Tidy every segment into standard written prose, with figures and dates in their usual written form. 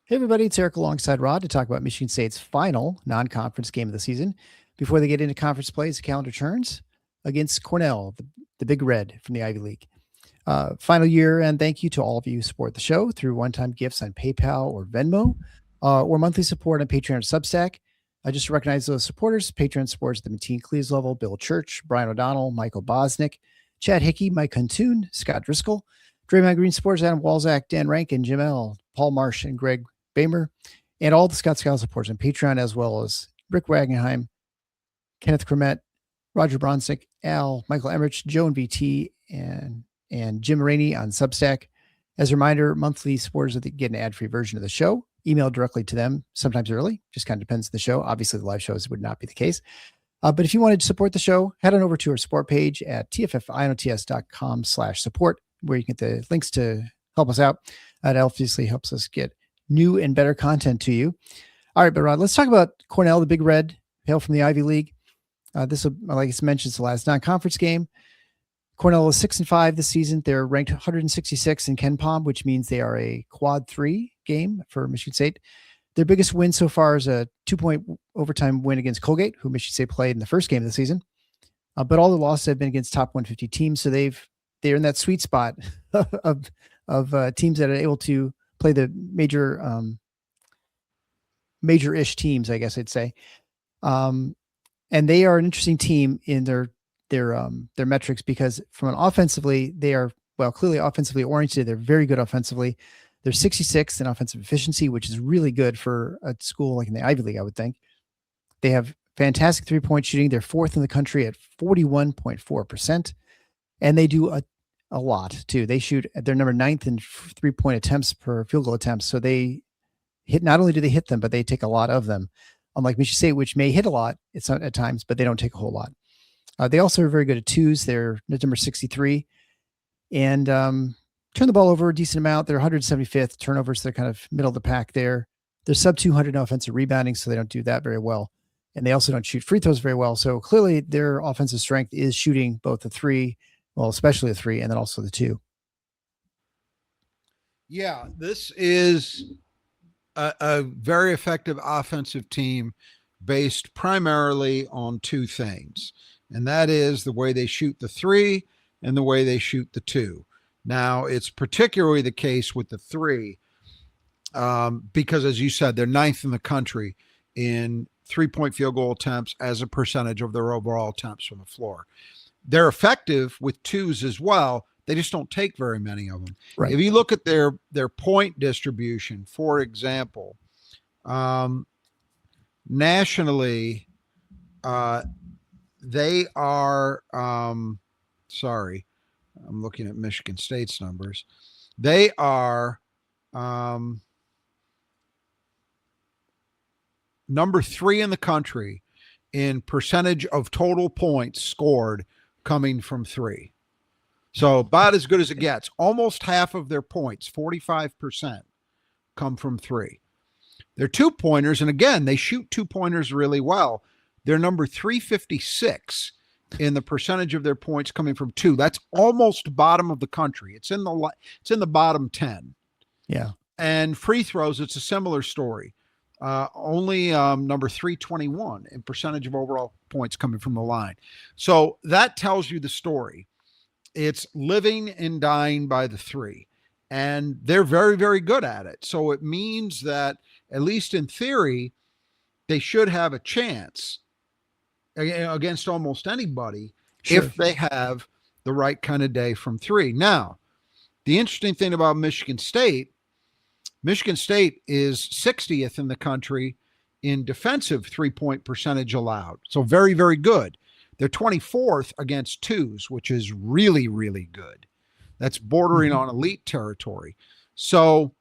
Hey everybody, it's Eric alongside Rod to talk about Michigan State's final non-conference game of the season. Before they get into conference play, as the calendar turns against Cornell, the Big Red from the Ivy League. Final year, and thank you to all of you who support the show through one-time gifts on PayPal or Venmo, or monthly support on Patreon or Substack. I just recognize those supporters. Patreon supports the Mateen Cleves level: Bill Church, Brian O'Donnell, Michael Bosnick, Chad Hickey, Mike Huntoon, Scott Driscoll. Draymond Green supporters: Adam Walzak, Dan Rankin, Jim L., Paul Marsh, and Greg Bamer, and all the Scott Scala supporters on Patreon, as well as Rick Wagenheim, Kenneth Kremet, Roger Bronsick, Al, Michael Emmerich, Joe and VT, and Jim Rainey on Substack. As a reminder, monthly supporters get an ad-free version of the show, emailed directly to them, sometimes early, just kind of depends on the show. Obviously, the live shows would not be the case. But if you wanted to support the show, head on over to our support page at tffinots.com/support, where you can get the links to help us out. That obviously helps us get new and better content to you. All right, but Rod, let's talk about Cornell, the Big Red, hail from the Ivy League. This will, like I mentioned, it's the last non-conference game. Cornell is 6-5 this season. They're ranked 166 in KenPom, which means they are a quad 3 game for Michigan State. Their biggest win so far is a 2-point overtime win against Colgate, who Michigan State played in the first game of the season. But all the losses have been against top 150 teams, so they're in that sweet spot of teams that are able to play the major-ish teams, I guess I'd say. And they are an interesting team in their metrics, because from an offensively, they are, clearly offensively oriented. They're very good offensively. They're 66th in offensive efficiency, which is really good for a school like in the Ivy League, I would think. They have fantastic three-point shooting. They're fourth in the country at 41.4%. And they do a lot too. They're number 9th in 3-point attempts per field goal attempts. So they hit, not only do they hit them, but they take a lot of them. Unlike Michigan State, which may hit a lot at times, but they don't take a whole lot. They also are very good at twos. They're number 63 and turn the ball over a decent amount. They're 175th turnovers. They're kind of middle of the pack there. They're sub 200 in offensive rebounding, so they don't do that very well. And they also don't shoot free throws very well. So clearly their offensive strength is shooting both the three, especially the three, and then also the two. Yeah, this is a very effective offensive team based primarily on two things, and that is the way they shoot the three and the way they shoot the two. Now, it's particularly the case with the three because, as you said, they're 9th in the country in 3-point field goal attempts as a percentage of their overall attempts from the floor. They're effective with twos as well. They just don't take very many of them. Right. If you look at their point distribution, for example, nationally, they are, sorry, I'm looking at Michigan State's numbers. They are number 3 in the country in percentage of total points scored coming from three. So about as good as it gets. Almost half of their points, 45%, come from three. They're two-pointers, and again, they shoot two-pointers really well. They're number 356 in the percentage of their points coming from two. That's almost bottom of the country. It's in the bottom 10. Yeah. And free throws, it's a similar story. Only number 321 in percentage of overall points coming from the line. So that tells you the story. It's living and dying by the three. And they're very, very good at it. So it means that, at least in theory, they should have a chance against almost anybody if they have the right kind of day from three. Now, the interesting thing about Michigan State is 60th in the country in defensive 3-point percentage allowed. So very, very good. They're 24th against twos, which is really, really good. That's bordering on elite territory. So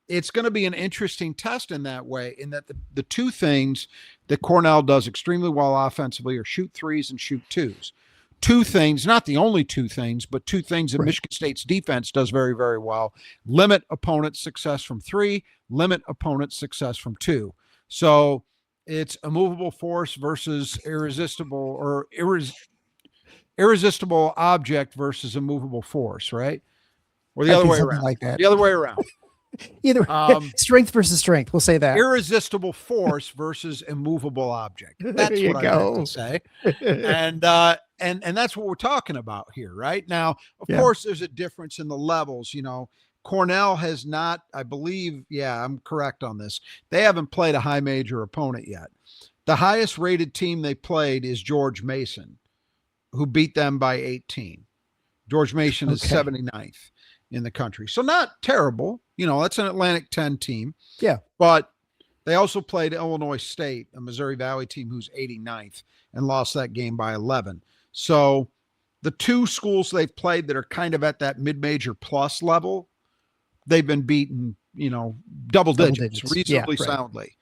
it's going to be an interesting test in that way, in that the two things that Cornell does extremely well offensively are shoot threes and shoot twos. Two things, not the only two things, but two things that Michigan State's defense does very, very well: limit opponents' success from three, limit opponents' success from two. So it's a movable force versus irresistible object versus a movable force, right? Or the other way around. Like that. The other way around. Either strength versus strength. We'll say that. Irresistible force versus immovable object. That's There you what I go. meant to say. And that's what we're talking about here, right? Now, of course, there's a difference in the levels. Cornell has not, I believe, I'm correct on this. They haven't played a high major opponent yet. The highest rated team they played is George Mason, who beat them by 18. George Mason is 79th in the country. So not terrible. That's an Atlantic 10 team. Yeah. But they also played Illinois State, a Missouri Valley team who's 89th, and lost that game by 11. So the two schools they've played that are kind of at that mid-major plus level, they've been beaten, double digits. Reasonably soundly.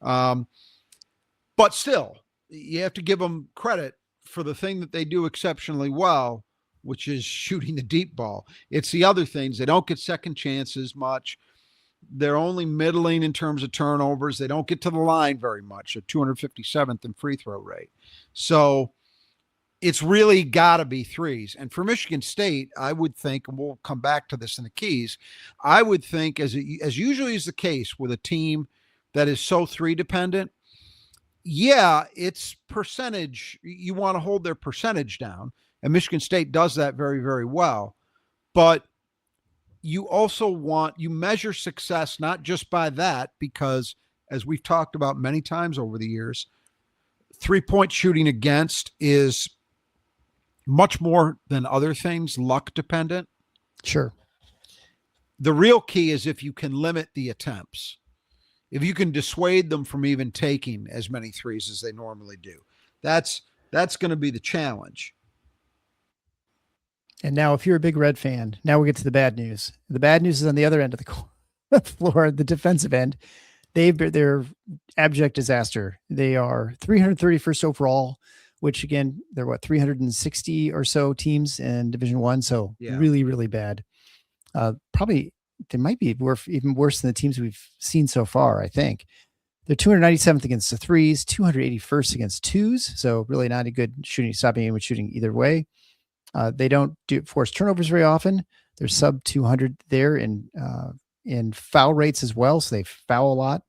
But still, you have to give them credit for the thing that they do exceptionally well, which is shooting the deep ball. It's the other things. They don't get second chances much. They're only middling in terms of turnovers. They don't get to the line very much, at 257th in free throw rate. So it's really got to be threes. And for Michigan State, I would think, and we'll come back to this in the keys, I would think, as usually is the case with a team that is so three dependent, it's percentage. You want to hold their percentage down. And Michigan State does that very, very well. But you also you measure success not just by that, because as we've talked about many times over the years, 3-point shooting against is much more than other things, luck dependent. Sure. The real key is if you can limit the attempts, if you can dissuade them from even taking as many threes as they normally do. That's going to be the challenge. And now, if you're a big Red fan, now we get to the bad news. The bad news is on the other end of the floor, the defensive end. They're abject disaster. They are 331st overall, which again, they're 360 or so teams in Division I. So really, really bad. Probably they might be even worse than the teams we've seen so far, I think. They're 297th against the threes, 281st against twos. So really not a good stopping aim with shooting either way. They don't force turnovers very often. They're sub 200 there in foul rates as well. So they foul a lot.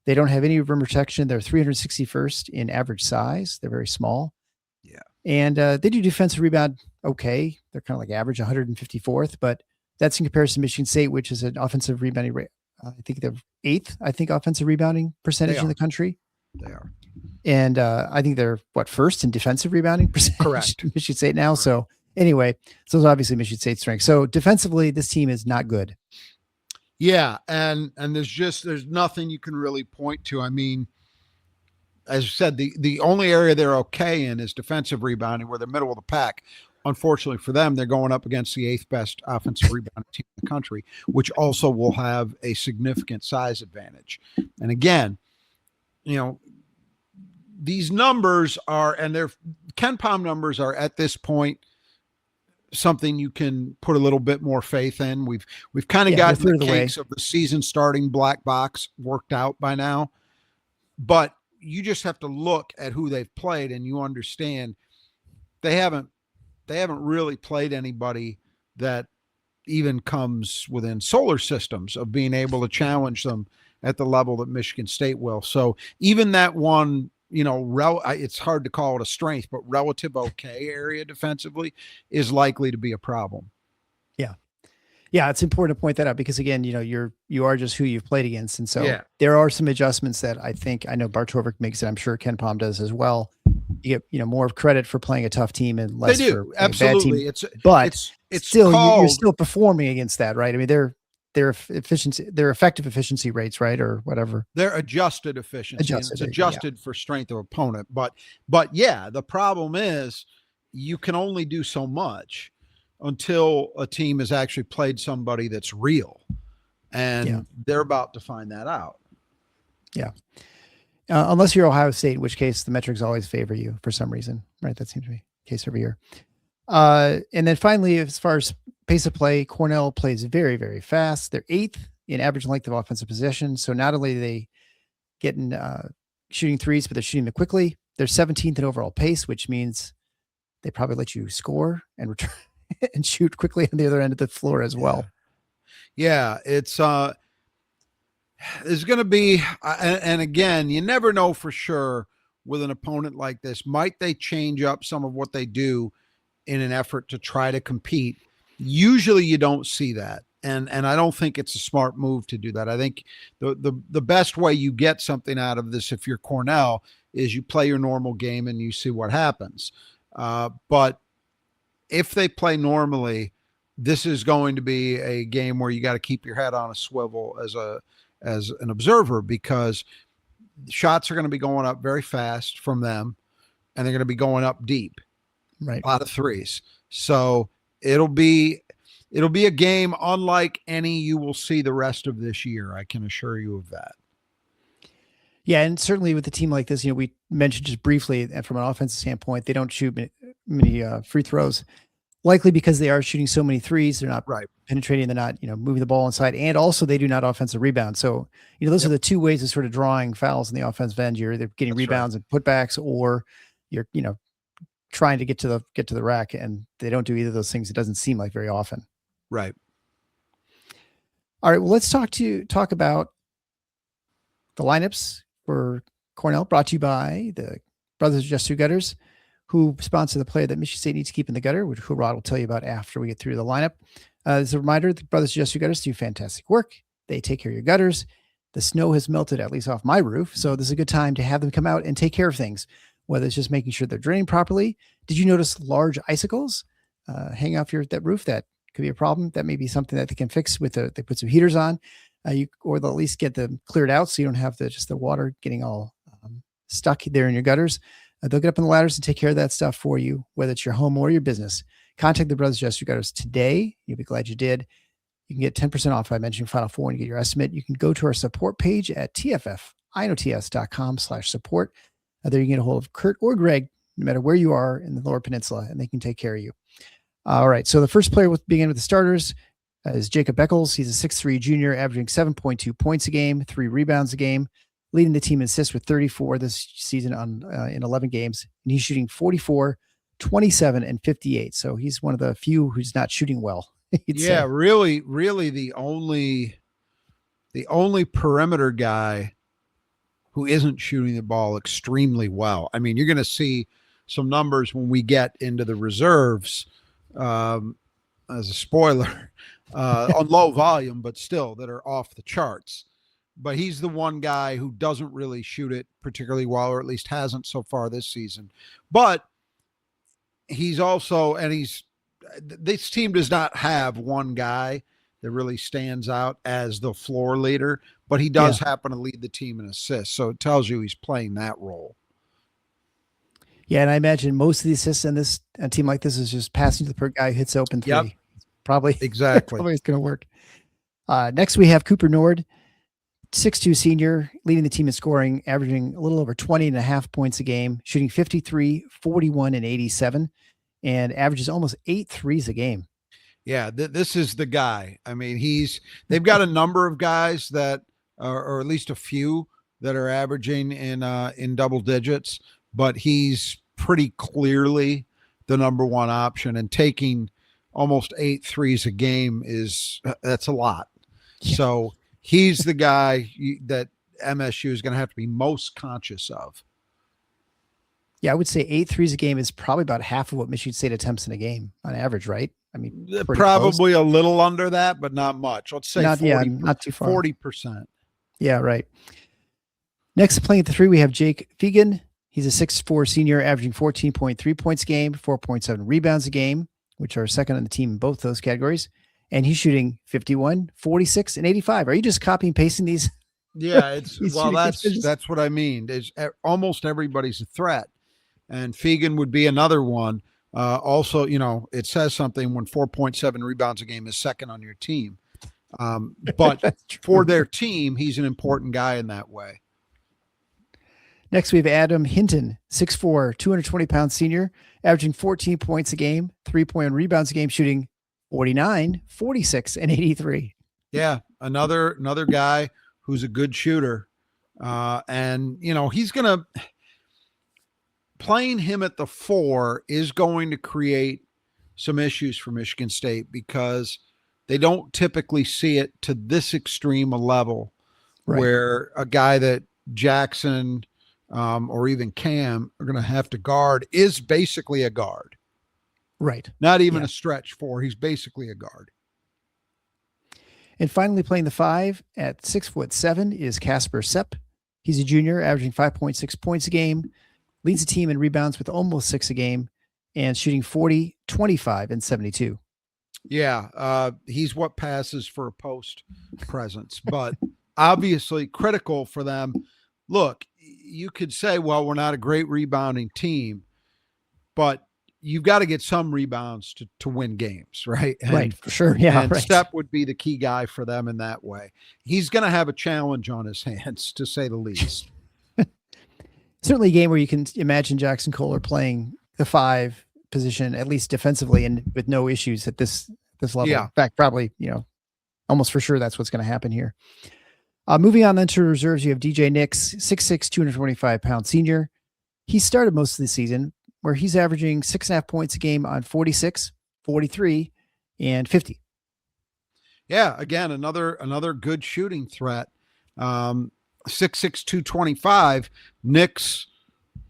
They don't have any rim protection. They're 361st in average size. They're very small. Yeah. And they do defensive rebound okay. They're kind of like average 154th, but that's in comparison to Michigan State, which is an offensive rebounding rate. I think they're 8th, offensive rebounding percentage in the country. They are. And I think they're first in defensive rebounding percentage. Correct. Michigan State now. Correct. So anyway, so it's obviously Michigan State's strength. So defensively, this team is not good. Yeah. And there's nothing you can really point to. I mean, as I said, the only area they're okay in is defensive rebounding, where they're middle of the pack. Unfortunately for them, they're going up against the 8th best offensive rebounding team in the country, which also will have a significant size advantage. And again, these numbers are, and their KenPom numbers are at this point something you can put a little bit more faith in. We've kind of gotten the kinks of the season starting black box worked out by now, but you just have to look at who they've played and you understand they haven't really played anybody that even comes within solar systems of being able to challenge them at the level that Michigan State will. So even that one, it's hard to call it a strength, but relative okay area defensively is likely to be a problem. Yeah. Yeah. It's important to point that out because again, you are just who you've played against. And so there are some adjustments that I know Bart Torvik makes it. I'm sure KenPom does as well. You get, more credit for playing a tough team and less for absolutely. A bad team. It's still, you're still performing against that, right? I mean, their efficiency, their effective efficiency rates, right? Or whatever. They're adjusted efficiency. It's adjusted for strength of opponent. But the problem is you can only do so much until a team has actually played somebody that's real. And they're about to find that out. Yeah. Unless you're Ohio State, in which case the metrics always favor you for some reason, right? That seems to be the case every year. And then finally, as far as pace of play, Cornell plays very, very fast. They're 8th in average length of offensive possession. So not only are they getting shooting threes, but they're shooting them quickly. They're 17th in overall pace, which means they probably let you score and return and shoot quickly on the other end of the floor as well. Yeah, it's There's going to be, and again, you never know for sure with an opponent like this. Might they change up some of what they do in an effort to try to compete? Usually you don't see that. And I don't think it's a smart move to do that. I think the best way you get something out of this, if you're Cornell, is you play your normal game and you see what happens. But if they play normally, this is going to be a game where you got to keep your head on a swivel as an observer, because shots are going to be going up very fast from them, and they're going to be going up deep, Right. a lot of threes. So it'll be a game unlike any you will see the rest of this year. I can assure you of that. Yeah, and certainly with a team like this, we mentioned just briefly, and from an offensive standpoint, they don't shoot many free throws, likely because they are shooting so many threes. They're not Right. penetrating, they're not, moving the ball inside, and also they do not offensive rebound. So, those are the two ways of sort of drawing fouls in the offensive end. You're either getting rebounds and putbacks, or you're, trying to get to the rack, and they don't do either of those things. It doesn't seem like very often. Right. All right. Well, let's talk about the lineups for Cornell, brought to you by the Brothers of Just Two Gutters, who sponsor the player that Michigan State needs to keep in the gutter, which Rod will tell you about after we get through the lineup. As a reminder, the Brothers of Just Two Gutters do fantastic work. They take care of your gutters. The snow has melted, at least off my roof, so this is a good time to have them come out and take care of things, whether it's just making sure they're draining properly. Did you notice large icicles hanging off that roof? That could be a problem. That may be something that they can fix with they put some heaters on, or they'll at least get them cleared out so you don't have just the water getting all stuck there in your gutters. They'll get up on the ladders and take care of that stuff for you, whether it's your home or your business. Contact the Brothers Just Two Gutters today. You'll be glad you did. You can get 10% off by mentioning Final Four and get your estimate. You can go to our support page at tffinots.com/support. There you can get a hold of Kurt or Greg, no matter where you are in the Lower Peninsula, and they can take care of you. All right. So the first player we'll begin with the starters is Jacob Beckles. He's a 6'3" junior, averaging 7.2 points a game, 3 rebounds a game, leading the team in assists with 34 this season in 11 games. And he's shooting 44, 27, and 58. So he's one of the few who's not shooting well. Yeah, really the only perimeter guy who isn't shooting the ball extremely well. I mean, you're going to see some numbers when we get into the reserves, as a spoiler, on low volume, but still that are off the charts. But he's the one guy who doesn't really shoot it particularly well, or at least hasn't so far this season. But he's also, this team does not have one guy that really stands out as the floor leader, but he does happen to lead the team in assists. So it tells you he's playing that role. Yeah, and I imagine most of the assists in a team like this is just passing to the guy who hits open three. Yep. Probably exactly. Probably it's going to work. Next we have Cooper Nord, 6'2" senior, leading the team in scoring, averaging a little over 20.5 points a game, shooting 53, 41, and 87, and averages almost 8 threes a game. Yeah, this is the guy. I mean, they've got a number of guys that, or at least a few that are averaging in double digits, but he's pretty clearly the number one option, and taking almost 8 threes a game that's a lot. Yeah. So he's the guy that MSU is going to have to be most conscious of. Yeah, I would say 8 threes a game is probably about half of what Michigan State attempts in a game on average, right? I mean, probably close. A little under that, but not much. Let's say not too far. 40%. Yeah, right. Next, playing at the 3, we have Jake Fegan. He's a 6'4" senior, averaging 14.3 points a game, 4.7 rebounds a game, which are second on the team in both those categories. And he's shooting 51, 46, and 85. Are you just copying and pasting these? Yeah, that's what I mean. Almost everybody's a threat. And Fegan would be another one. Also, it says something when 4.7 rebounds a game is second on your team. But for their team, he's an important guy in that way. Next, we have Adam Hinton, 6'4", 220-pound senior, averaging 14 points a game, 3.1 rebounds a game, shooting 49, 46, and 83. Yeah, another guy who's a good shooter. And, he's going to... Playing him at the 4 is going to create some issues for Michigan State, because they don't typically see it to this extreme a level Right. where a guy that Jackson or even Cam are going to have to guard is basically a guard. Right. Not even Yeah. a stretch four. He's basically a guard. And finally, playing the 5 at 6'7" is Casper Sepp. He's a junior, averaging 5.6 points a game, leads the team in rebounds with almost 6 a game, and shooting 40, 25, and 72. Yeah, he's what passes for a post presence, but obviously critical for them. Look, you could say, well, we're not a great rebounding team, but you've got to get some rebounds to win games, right? Right, for sure. Yeah, And right. Step would be the key guy for them in that way. He's going to have a challenge on his hands, to say the least. Certainly a game where you can imagine Jackson Kohler playing the 5 position, at least defensively, and with no issues at this level. Yeah. In fact, probably, almost for sure that's what's going to happen here. Moving on then to reserves, you have DJ Nix, 6'6", 225-pound senior. He started most of the season where he's averaging 6.5 points a game on 46, 43, and 50. Yeah, again, another good shooting threat. 6'6", 225. Nix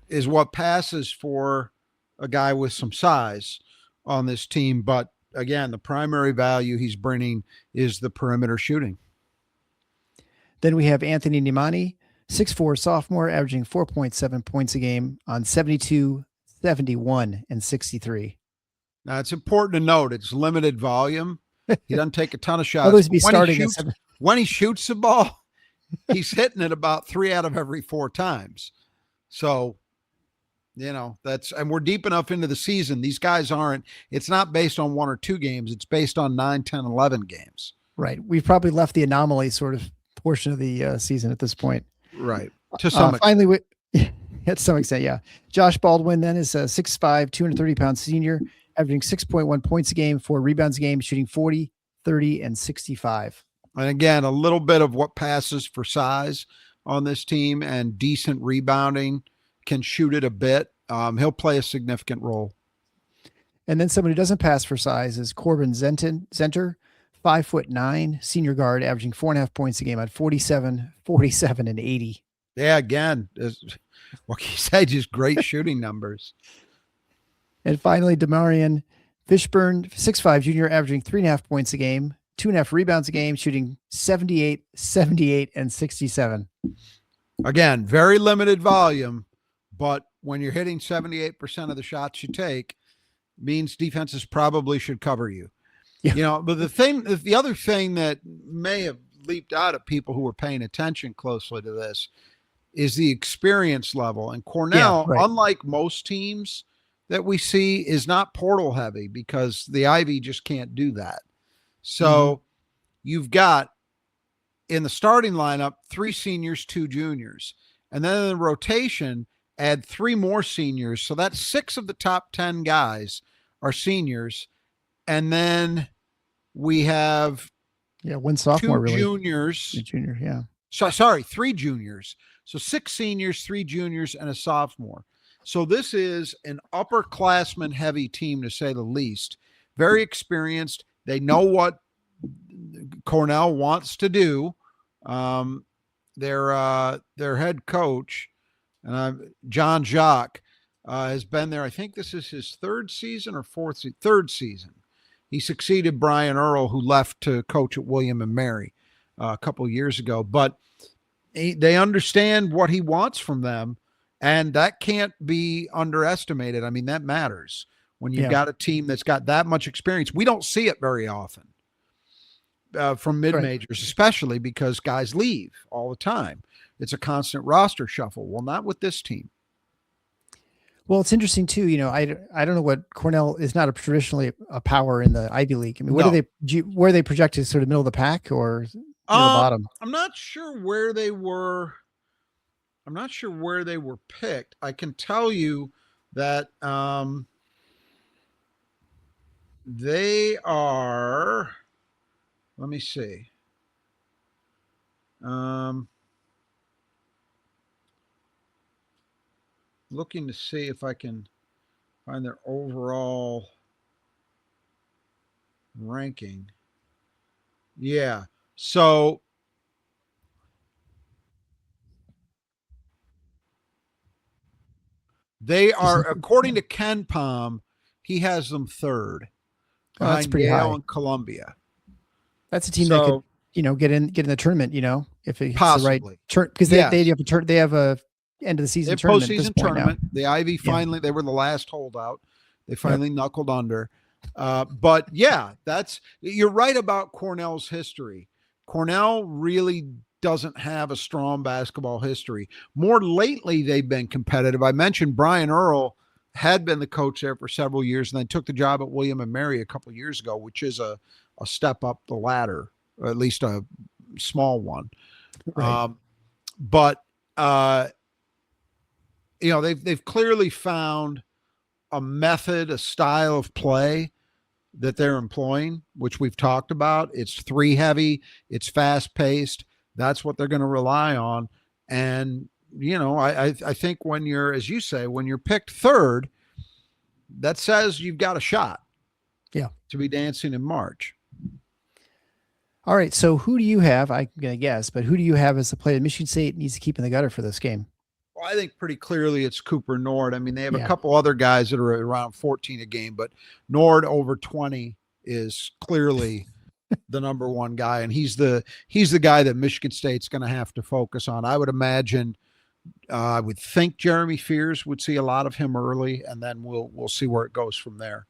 is what passes for a guy with some size on this team. But again, the primary value he's bringing is the perimeter shooting. Then we have Anthony Nimani, 6'4" sophomore, averaging 4.7 points a game on 72, 71, and 63. Now, it's important to note it's limited volume. He doesn't take a ton of shots. Others be starting When he shoots the ball, he's hitting it about 3 out of every 4 times. So, and we're deep enough into the season. These guys it's not based on 1 or 2 games. It's based on 9, 10, 11 games. Right. We've probably left the anomaly sort of portion of the season at this point. Right. To some extent. Finally, to some extent, yeah. Josh Baldwin then is a 6'5", 230-pound senior, averaging 6.1 points a game, 4 rebounds a game, shooting 40, 30, and 65. And again, a little bit of what passes for size on this team and decent rebounding, can shoot it a bit. He'll play a significant role. And then someone who doesn't pass for size is Corbin Zenter, 5'9", senior guard, averaging 4.5 points a game at 47, 47, and 80. Yeah, again, what you said, just great shooting numbers. And finally, Demarion Fishburne, 6'5", junior, averaging 3.5 points a game, 2.5 rebounds a game, shooting 78, 78, and 67. Again, very limited volume, but when you're hitting 78% of the shots you take, means defenses probably should cover you. Yeah. But the other thing that may have leaped out at people who were paying attention closely to this is the experience level. And Cornell, unlike most teams that we see, is not portal heavy because the Ivy just can't do that. So you've got in the starting lineup 3 seniors, 2 juniors, and then in the rotation add 3 more seniors. So that's 6 of the top 10 guys are seniors. And then we have 1 sophomore, 2 really. juniors. Junior, yeah. So, sorry, 3 juniors. So 6 seniors, 3 juniors, and a sophomore. So this is an upperclassman heavy team, to say the least. Very experienced. They know what Cornell wants to do. Their head coach, John Jacques, has been there. I think this is his 3rd season or 3rd season. He succeeded Brian Earl, who left to coach at William and Mary a couple of years ago. But they understand what he wants from them, and that can't be underestimated. I mean, that matters when you've got a team that's got that much experience. We don't see it very often from mid-majors, especially because guys leave all the time. It's a constant roster shuffle. Well, not with this team. Well, it's interesting too. I don't know what Cornell is not traditionally a power in the Ivy League. I mean, where are they projected, sort of middle of the pack or near the bottom? I'm not sure where they were. I'm not sure where they were picked. I can tell you that they are. Let me see. Looking to see if I can find their overall – ranking. Yeah. So They are, according to Ken Palm, he has them third Oh, that's behind pretty Yale high. and Columbia. That's a team that could, So get in the tournament, if it's the right possibly, turn, because they yes, have a they have a end of the they season have tournament at this postseason point now. tournament. The Ivy Yeah. finally, they were the last holdout. They Yep. finally knuckled under. But yeah, you're right about Cornell's history. Cornell really doesn't have a strong basketball history. More lately, they've been competitive. I mentioned Brian Earl had been the coach there for several years and then took the job at William and Mary a couple of years ago, which is a step up the ladder, or at least a small one. Right. But they've clearly found a method, a style of play that they're employing, which we've talked about. It's three heavy, it's fast paced. That's what they're going to rely on. And, I think when you're, as you say, when you're picked third, that says you've got a shot. Yeah. To be dancing in March. All right. So who do you have? I'm going to guess, but who do you have as the player that Michigan State needs to keep in the gutter for this game? Well, I think pretty clearly it's Cooper Nord. I mean, they have a Yeah. couple other guys that are around 14 a game, but Nord over 20 is clearly the number one guy. And he's the guy that Michigan State's going to have to focus on. I would imagine, I would think Jeremy Fears would see a lot of him early, and then we'll see where it goes from there.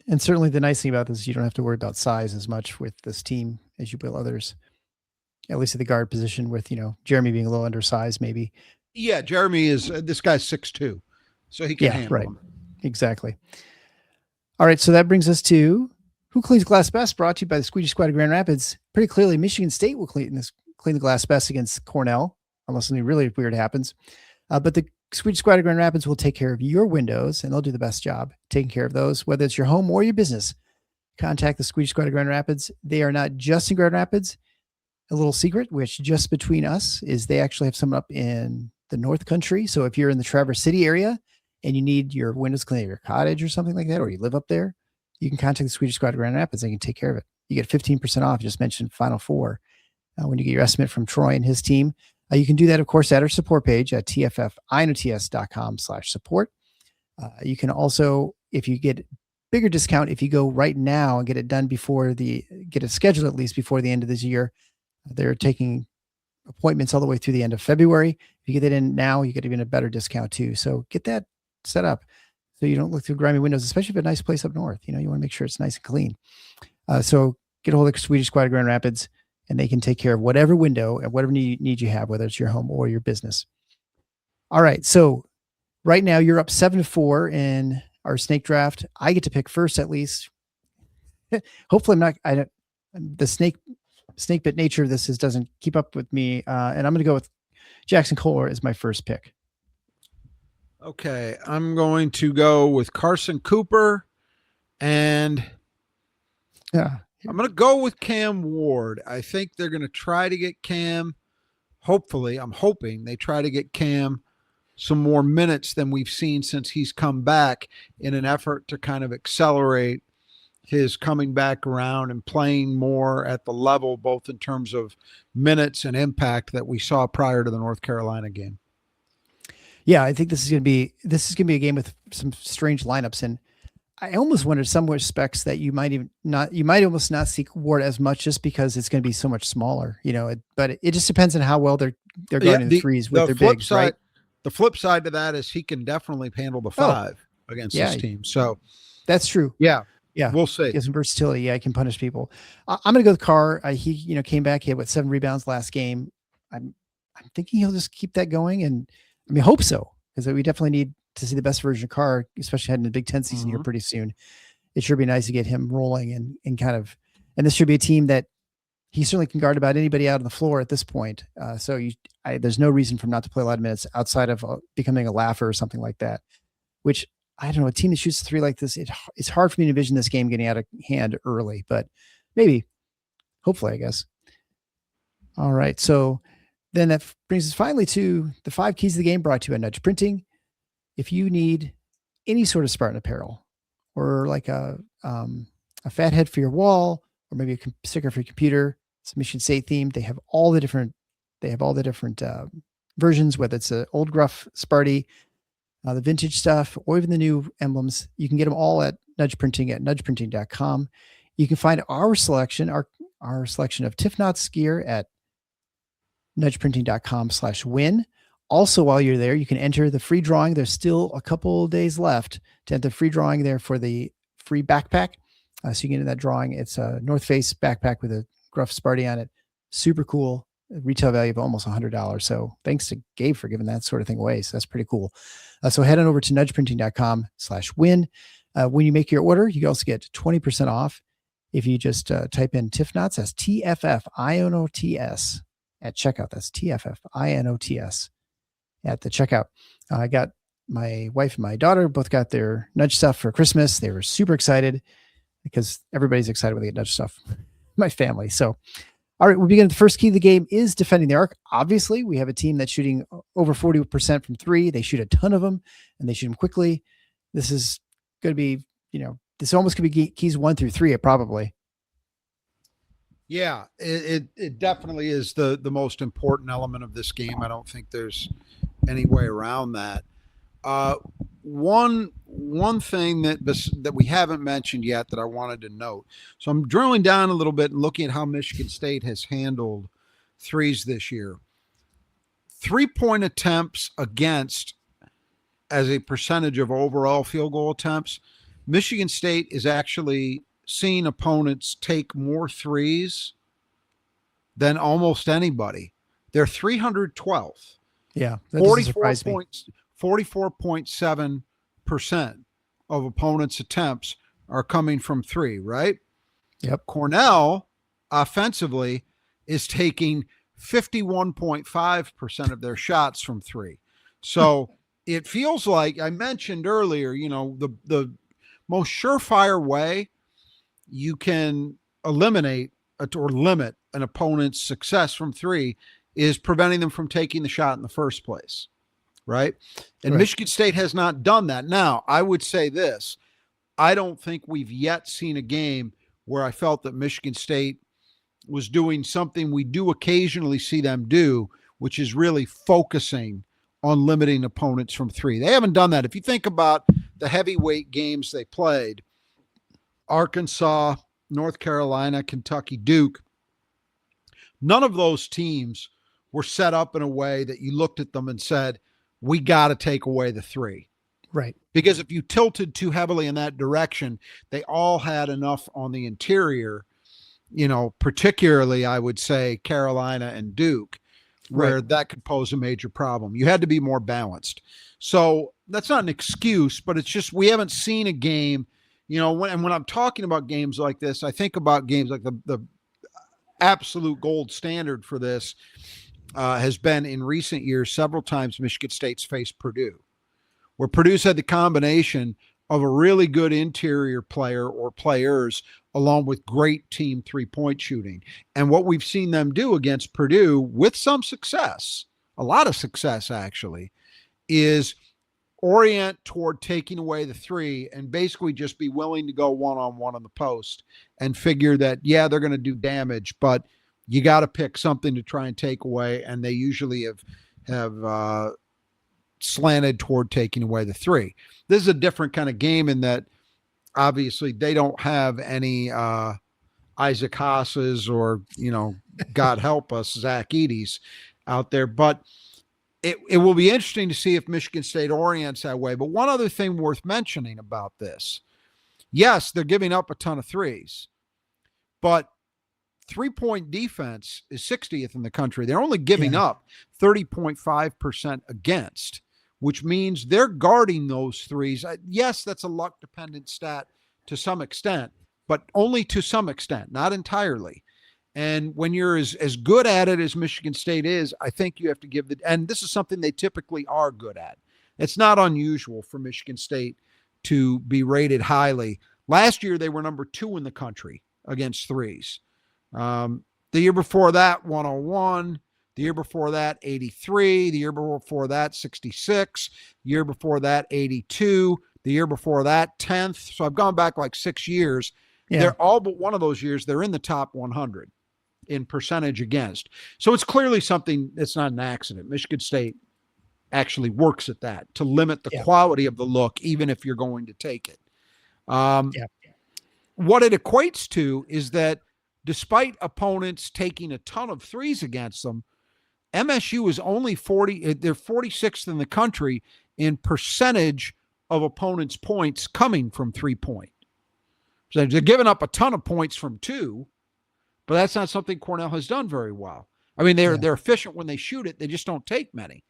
And certainly the nice thing about this is you don't have to worry about size as much with this team as you will others, at least at the guard position with, Jeremy being a little undersized maybe. Yeah, Jeremy is, this guy's 6'2", so he can handle him. Exactly. All right, so that brings us to Who Cleans Glass Best, brought to you by the Squeegee Squad of Grand Rapids. Pretty clearly, Michigan State will clean the glass best against Cornell, unless something really weird happens. But the Squeegee Squad of Grand Rapids will take care of your windows, and they'll do the best job taking care of those, whether it's your home or your business. Contact the Squeegee Squad of Grand Rapids. They are not just in Grand Rapids. A little secret, which just between us, is they actually have someone up in the North Country. So if you're in the Traverse City area and you need your windows cleaned at your cottage or something like that, or you live up there, you can contact the Squeegee Squad of Grand Rapids. They can take care of it. You get 15% off. Just mentioned Final Four when you get your estimate from Troy and his team. You can do that, of course, at our support page at tffinots.com/support. You can also, if you get bigger discount, if you go right now and get it done get it scheduled at least before the end of this year. They're taking appointments all the way through the end of February. If you get it in now, you get even a better discount too. So get that set up so you don't look through grimy windows, especially if it's a nice place up north. You want to make sure it's nice and clean. So get a hold of the Swedish Squad of Grand Rapids, and they can take care of whatever window and whatever need you have, whether it's your home or your business. All right. So right now you're up 7-4 in our snake draft. I get to pick first, at least. Hopefully the snake bit nature of this doesn't keep up with me. And I'm going to go with Jackson Kohler as my first pick. Okay. I'm going to go with Carson Cooper, and I'm going to go with Cam Ward. I think they're going to try to get Cam. Hopefully, I'm hoping they try to get Cam some more minutes than we've seen since he's come back, in an effort to kind of accelerate his coming back around and playing more at the level, both in terms of minutes and impact, that we saw prior to the North Carolina game. Yeah, I think this is going to be a game with some strange lineups, and I almost wonder in some respects that you might almost not see Ward as much, just because it's going to be so much smaller, but it just depends on how well they're guarding the threes with their bigs, right? The flip side to that is he can definitely handle the five against this team. So that's true. Yeah. Yeah, we'll see. He has some versatility. Yeah, he can punish people. I'm going to go with Carr. He came back. He had 7 rebounds last game. I'm thinking he'll just keep that going, and hope so, because we definitely need to see the best version of Carr, especially heading to the Big Ten season here pretty soon. It sure be nice to get him rolling and this should be a team that he certainly can guard about anybody out on the floor at this point. So there's no reason for him not to play a lot of minutes outside of becoming a laugher or something like that, which I don't know, a team that shoots 3 like this, it's hard for me to envision this game getting out of hand early, but maybe, hopefully, I guess. All right. So then that brings us finally to the 5 keys of the game, brought to you by Nudge Printing. If you need any sort of Spartan apparel, or like a fat head for your wall, or maybe a sticker for your computer, it's a Michigan State themed. They have all the different versions, whether it's an old gruff Sparty, the vintage stuff, or even the new emblems. You can get them all at Nudge Printing at nudgeprinting.com. You can find our selection of TIFF Knots gear at nudgeprinting.com/win. Also, while you're there, you can enter the free drawing. There's still a couple days left to enter the free drawing there for the free backpack. So you can get in that drawing. It's a North Face backpack with a Gruff Sparty on it. Super cool. Retail value of almost $100. So thanks to Gabe for giving that sort of thing away. So that's pretty cool. So head on over to nudgeprinting.com/win. When you make your order, you can also get 20% off if you just type in TIFF Knots. That's TFFINOTS at checkout. That's TFFINOTS at the checkout. I got my wife and my daughter both got their Nudge stuff for Christmas. They were super excited because everybody's excited when they get Nudge stuff. My family. So, all right, we'll begin. The first key of the game is defending the arc. Obviously, we have a team that's shooting over 40% from three. They shoot a ton of them, and they shoot them quickly. This is going to be, this almost could be keys 1 through 3, probably. Yeah, it definitely is the most important element of this game. I don't think there's any way around that. One thing that we haven't mentioned yet that I wanted to note. So I'm drilling down a little bit and looking at how Michigan State has handled threes this year. 3-point attempts against as a percentage of overall field goal attempts. Michigan State is actually seeing opponents take more threes than almost anybody. They're 312th. Yeah, that doesn't surprise me. 44.7% of opponents' attempts are coming from three, right? Yep. Cornell offensively is taking 51.5% of their shots from three. So it feels like I mentioned earlier, the most surefire way you can eliminate or limit an opponent's success from three is preventing them from taking the shot in the first place. Right. And right. Michigan State has not done that. Now, I would say this. I don't think we've yet seen a game where I felt that Michigan State was doing something we do occasionally see them do, which is really focusing on limiting opponents from three. They haven't done that. If you think about the heavyweight games they played, Arkansas, North Carolina, Kentucky, Duke, none of those teams were set up in a way that you looked at them and said, we got to take away the three. Right. Because if you tilted too heavily in that direction, they all had enough on the interior, particularly I would say Carolina and Duke, where that could pose a major problem. You had to be more balanced. So that's not an excuse, but it's just, we haven't seen a game, when I'm talking about games like this, I think about games like the absolute gold standard for this has been in recent years, several times Michigan State's faced Purdue, where Purdue's had the combination of a really good interior player or players along with great team 3-point shooting. And what we've seen them do against Purdue with some success, a lot of success actually, is orient toward taking away the three and basically just be willing to go one-on-one on the post and figure that, yeah, they're going to do damage, but you got to pick something to try and take away. And they usually have slanted toward taking away the three. This is a different kind of game in that obviously they don't have any Isaac Haas's or, God help us, Zach Edey's out there, but it will be interesting to see if Michigan State orients that way. But one other thing worth mentioning about this, yes, they're giving up a ton of threes, but 3-point defense is 60th in the country. They're only giving up 30.5% against, which means they're guarding those threes. Yes, that's a luck dependent stat to some extent, but only to some extent, not entirely. And when you're as good at it as Michigan State is, I think you have to give and this is something they typically are good at. It's not unusual for Michigan State to be rated highly. Last year, they were number 2 in the country against threes. The year before that, 101. The year before that, 83. The year before that, 66. The year before that, 82. The year before that, 10th. So I've gone back like 6 years. Yeah. They're all but one of those years, they're in the top 100 in percentage against. So it's clearly something that's not an accident. Michigan State actually works at that, to limit the Yeah. quality of the look, even if you're going to take it. Yeah. What it equates to is that despite opponents taking a ton of threes against them, MSU is only 40, they're 46th in the country in percentage of opponents' points coming from 3-point. So they're giving up a ton of points from 2, but that's not something Cornell has done very well. I mean, they're efficient when they shoot it, they just don't take many.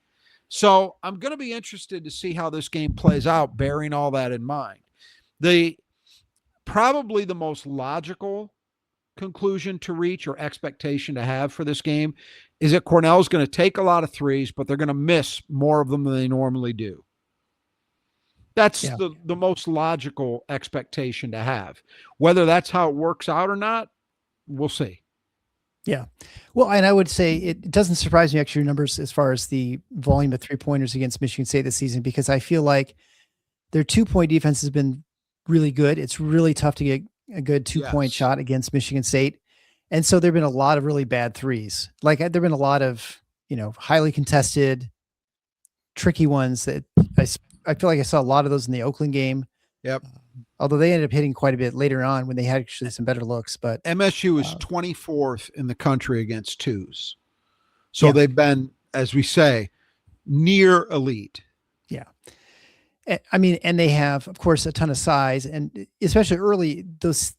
So I'm going to be interested to see how this game plays out, bearing all that in mind. Probably the most logical conclusion to reach or expectation to have for this game is that Cornell is going to take a lot of threes, but they're going to miss more of them than they normally do. That's the most logical expectation to have. Whether that's how it works out or not, we'll see. Yeah. Well, and I would say it doesn't surprise me, actually, your numbers as far as the volume of 3-pointers against Michigan State this season, because I feel like their 2-point defense has been really good. It's really tough to get a good 2-point shot against Michigan State. And so there've been a lot of really bad threes. Like there've been a lot of, highly contested, tricky ones that I feel like I saw a lot of those in the Oakland game. Yep. Although they ended up hitting quite a bit later on when they had actually some better looks. But MSU is 24th in the country against twos. So they've been, as we say, near elite. Yeah. I mean, and they have, of course, a ton of size, and especially early, those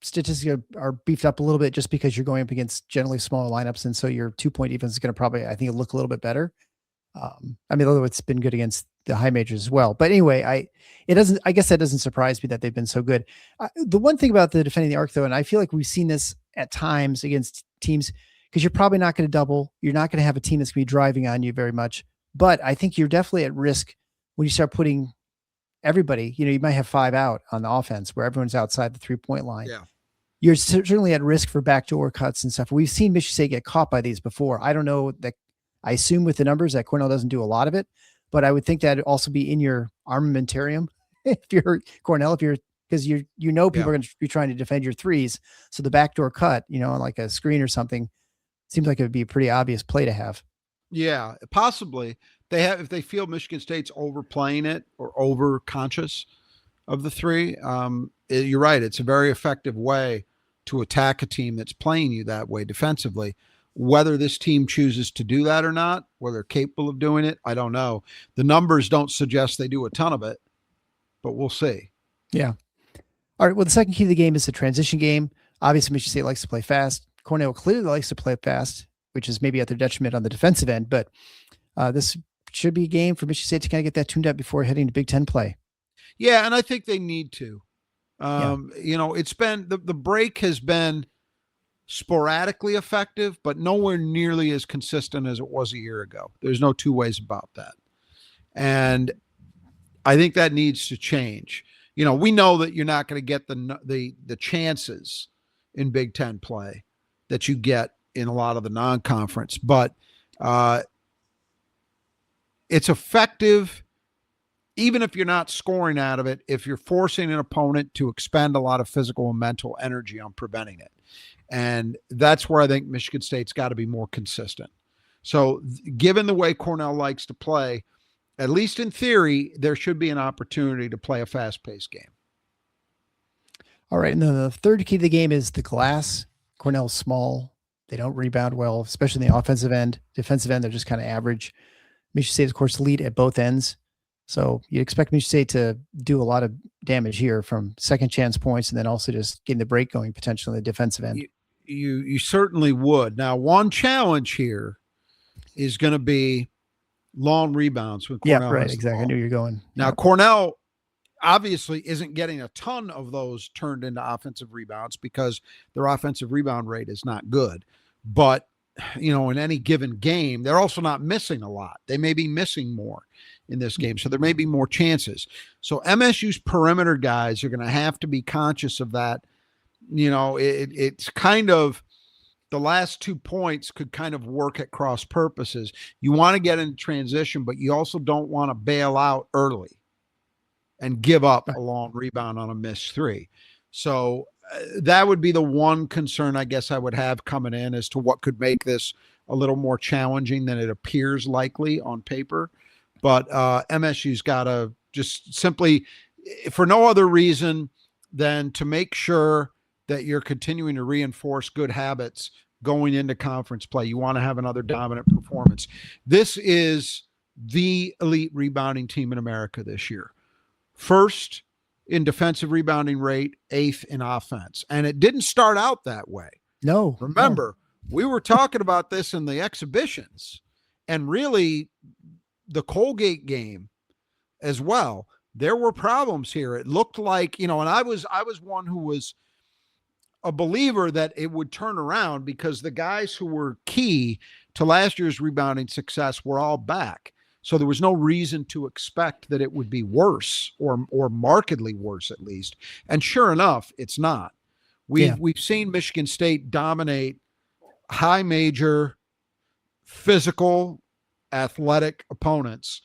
statistics are beefed up a little bit just because you're going up against generally smaller lineups. And so your 2-point defense is going to probably, I think, look a little bit better. I mean, although it's been good against the high majors as well. But anyway, I guess that doesn't surprise me that they've been so good. The one thing about the defending the arc, though, and I feel like we've seen this at times against teams, because you're probably not going to double. You're not going to have a team that's going to be driving on you very much. But I think you're definitely at risk when you start putting everybody, you might have 5 out on the offense where everyone's outside the 3-point line. Yeah. You're certainly at risk for backdoor cuts and stuff. We've seen Michigan State get caught by these before. I don't know that. I assume with the numbers that Cornell doesn't do a lot of it, but I would think that'd also be in your armamentarium if you're Cornell, because people are going to be trying to defend your threes. So the backdoor cut, on like a screen or something, seems like it would be a pretty obvious play to have. Yeah, possibly. If they feel Michigan State's overplaying it or over conscious of the 3, you're right. It's a very effective way to attack a team that's playing you that way defensively. Whether this team chooses to do that or not, whether they're capable of doing it, I don't know. The numbers don't suggest they do a ton of it, but we'll see. Yeah. All right. Well, the second key to the game is the transition game. Obviously, Michigan State likes to play fast. Cornell clearly likes to play fast, which is maybe at their detriment on the defensive end, but this should be a game for Michigan State to kind of get that tuned up before heading to Big Ten play. Yeah, and I think they need to. It's been the break has been sporadically effective, but nowhere nearly as consistent as it was a year ago. There's no two ways about that. And I think that needs to change. We know that you're not going to get the chances in Big Ten play that you get in a lot of the non-conference, but it's effective even if you're not scoring out of it, if you're forcing an opponent to expend a lot of physical and mental energy on preventing it. And that's where I think Michigan State's got to be more consistent. So given the way Cornell likes to play, at least in theory, there should be an opportunity to play a fast-paced game. All right. And then the third key to the game is the glass. Cornell's small. They don't rebound well, especially in the offensive end. Defensive end, they're just kind of average. Michigan State, of course, lead at both ends. So you expect Michigan State to do a lot of damage here from second chance points and then also just getting the break going potentially on the defensive end. You certainly would. Now, one challenge here is going to be long rebounds. When Cornell yeah, right, exactly. I knew you were going. Now, yeah. Cornell obviously isn't getting a ton of those turned into offensive rebounds because their offensive rebound rate is not good. But, in any given game, they're also not missing a lot. They may be missing more in this game. So there may be more chances. So MSU's perimeter guys are going to have to be conscious of that. It's kind of the last 2 points could kind of work at cross purposes. You want to get in transition, but you also don't want to bail out early and give up a long rebound on a missed 3. So that would be the one concern I guess I would have coming in as to what could make this a little more challenging than it appears likely on paper. but MSU's got to just simply, for no other reason than to make sure that you're continuing to reinforce good habits going into conference play. You want to have another dominant performance. This is the elite rebounding team in America this year. First in defensive rebounding rate, 8th in offense. And it didn't start out that way. No. Remember, we were talking about this in the exhibitions, and really the Colgate game as well. There were problems here. It looked like, and I was one who was a believer that it would turn around because the guys who were key to last year's rebounding success were all back. So there was no reason to expect that it would be worse or markedly worse, at least. And sure enough, it's not. We've seen Michigan State dominate high major, physical, athletic opponents.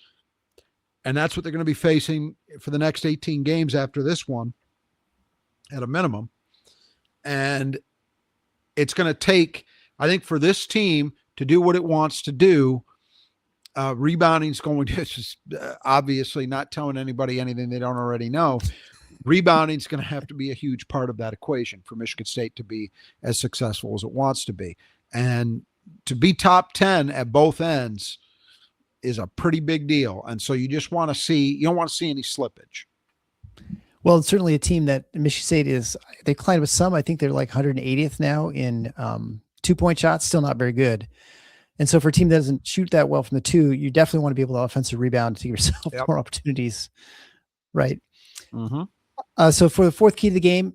And that's what they're going to be facing for the next 18 games after this one, at a minimum. And it's going to take, I think, for this team to do what it wants to do, rebounding is going to just obviously, not telling anybody anything they don't already know. Rebounding is going to have to be a huge part of that equation for Michigan State to be as successful as it wants to be. And to be top 10 at both ends is a pretty big deal. And so you just want to see, you don't want to see any slippage. Well, it's certainly a team that Michigan State they climbed with some. I think they're like 180th now in 2-point shots, still not very good. And so for a team that doesn't shoot that well from the two, you definitely want to be able to offensive rebound to give yourself more opportunities. Right. Mm-hmm. So for the fourth key to the game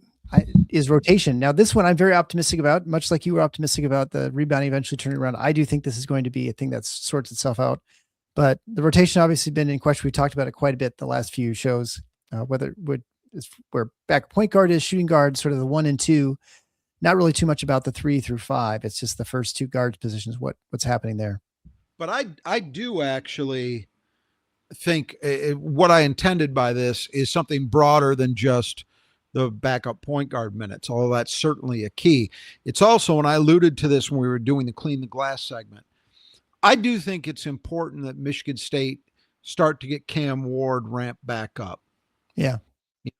is rotation. Now, this one I'm very optimistic about, much like you were optimistic about the rebounding eventually turning around. I do think this is going to be a thing that sorts itself out. But the rotation obviously been in question. We talked about it quite a bit the last few shows, whether where back point guard is, shooting guard, sort of the 1 and 2. Not really too much about the 3 through 5. It's just the first two guards positions. What's happening there? But I do actually think what I intended by this is something broader than just the backup point guard minutes, although that's certainly a key. It's also, and I alluded to this when we were doing the Clean the Glass segment, I do think it's important that Michigan State start to get Cam Ward ramped back up. Yeah.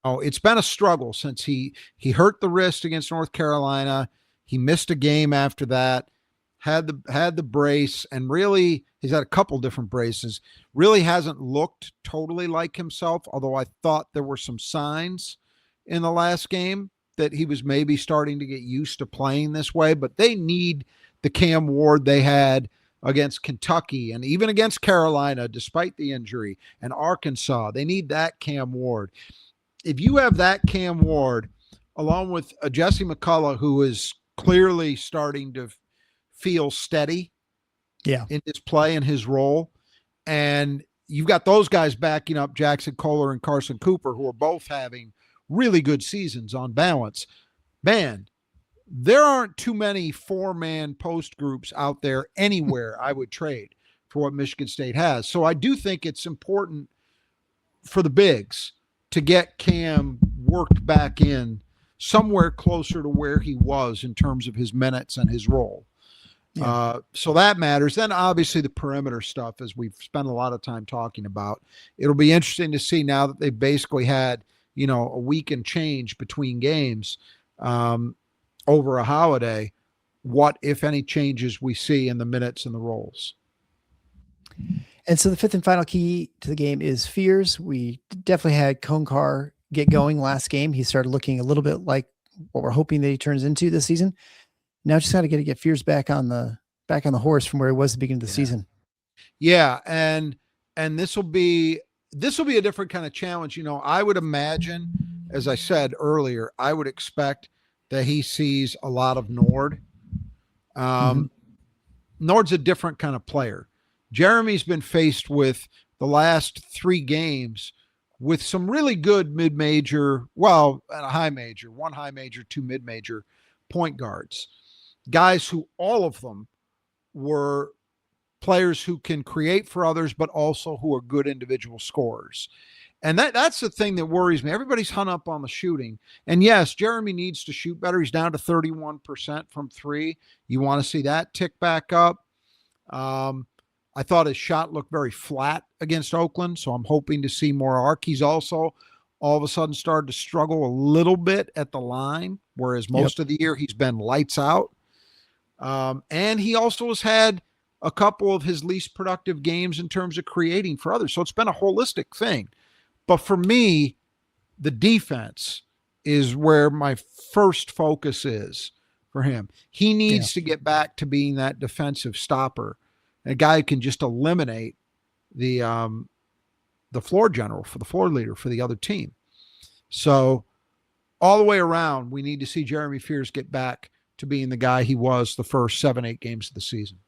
It's been a struggle since he hurt the wrist against North Carolina. He missed a game after that, had the brace, and really he's had a couple different braces. Really hasn't looked totally like himself, although I thought there were some signs in the last game that he was maybe starting to get used to playing this way. But they need the Cam Ward they had against Kentucky and even against Carolina, despite the injury, and Arkansas. They need that Cam Ward. If you have that Cam Ward, along with Jesse McCullough, who is clearly starting to feel steady in his play and his role, and you've got those guys backing up Jackson Kohler and Carson Cooper, who are both having really good seasons on balance, man, there aren't too many 4-man post groups out there anywhere I would trade for what Michigan State has. So I do think it's important for the bigs to get Cam worked back in somewhere closer to where he was in terms of his minutes and his role. Yeah. So that matters. Then obviously the perimeter stuff, as we've spent a lot of time talking about, it'll be interesting to see now that they've basically had, a week and change between games over a holiday, what, if any, changes we see in the minutes and the roles. And so the fifth and final key to the game is Fears. We definitely had Carr get going last game. He started looking a little bit like what we're hoping that he turns into this season. Now just got to get Fears back on the horse from where he was at the beginning of the season. Yeah, and this will be a different kind of challenge. I would imagine, as I said earlier, I would expect that he sees a lot of Nord. Nord's a different kind of player. Jeremy's been faced with the last 3 games with some really good mid-major, and a high major, 1 high major, 2 mid-major point guards. Guys who all of them were players who can create for others, but also who are good individual scorers. And that's the thing that worries me. Everybody's hung up on the shooting. And yes, Jeremy needs to shoot better. He's down to 31% from 3. You want to see that tick back up. I thought his shot looked very flat against Oakland, so I'm hoping to see more arc. He's also all of a sudden started to struggle a little bit at the line, whereas most of the year he's been lights out. And he also has had a couple of his least productive games in terms of creating for others. So it's been a holistic thing. But for me, the defense is where my first focus is for him. He needs to get back to being that defensive stopper, a guy who can just eliminate the floor general, for the floor leader for the other team. So all the way around, we need to see Jeremy Fears get back to being the guy he was the first 7-8 games of the season.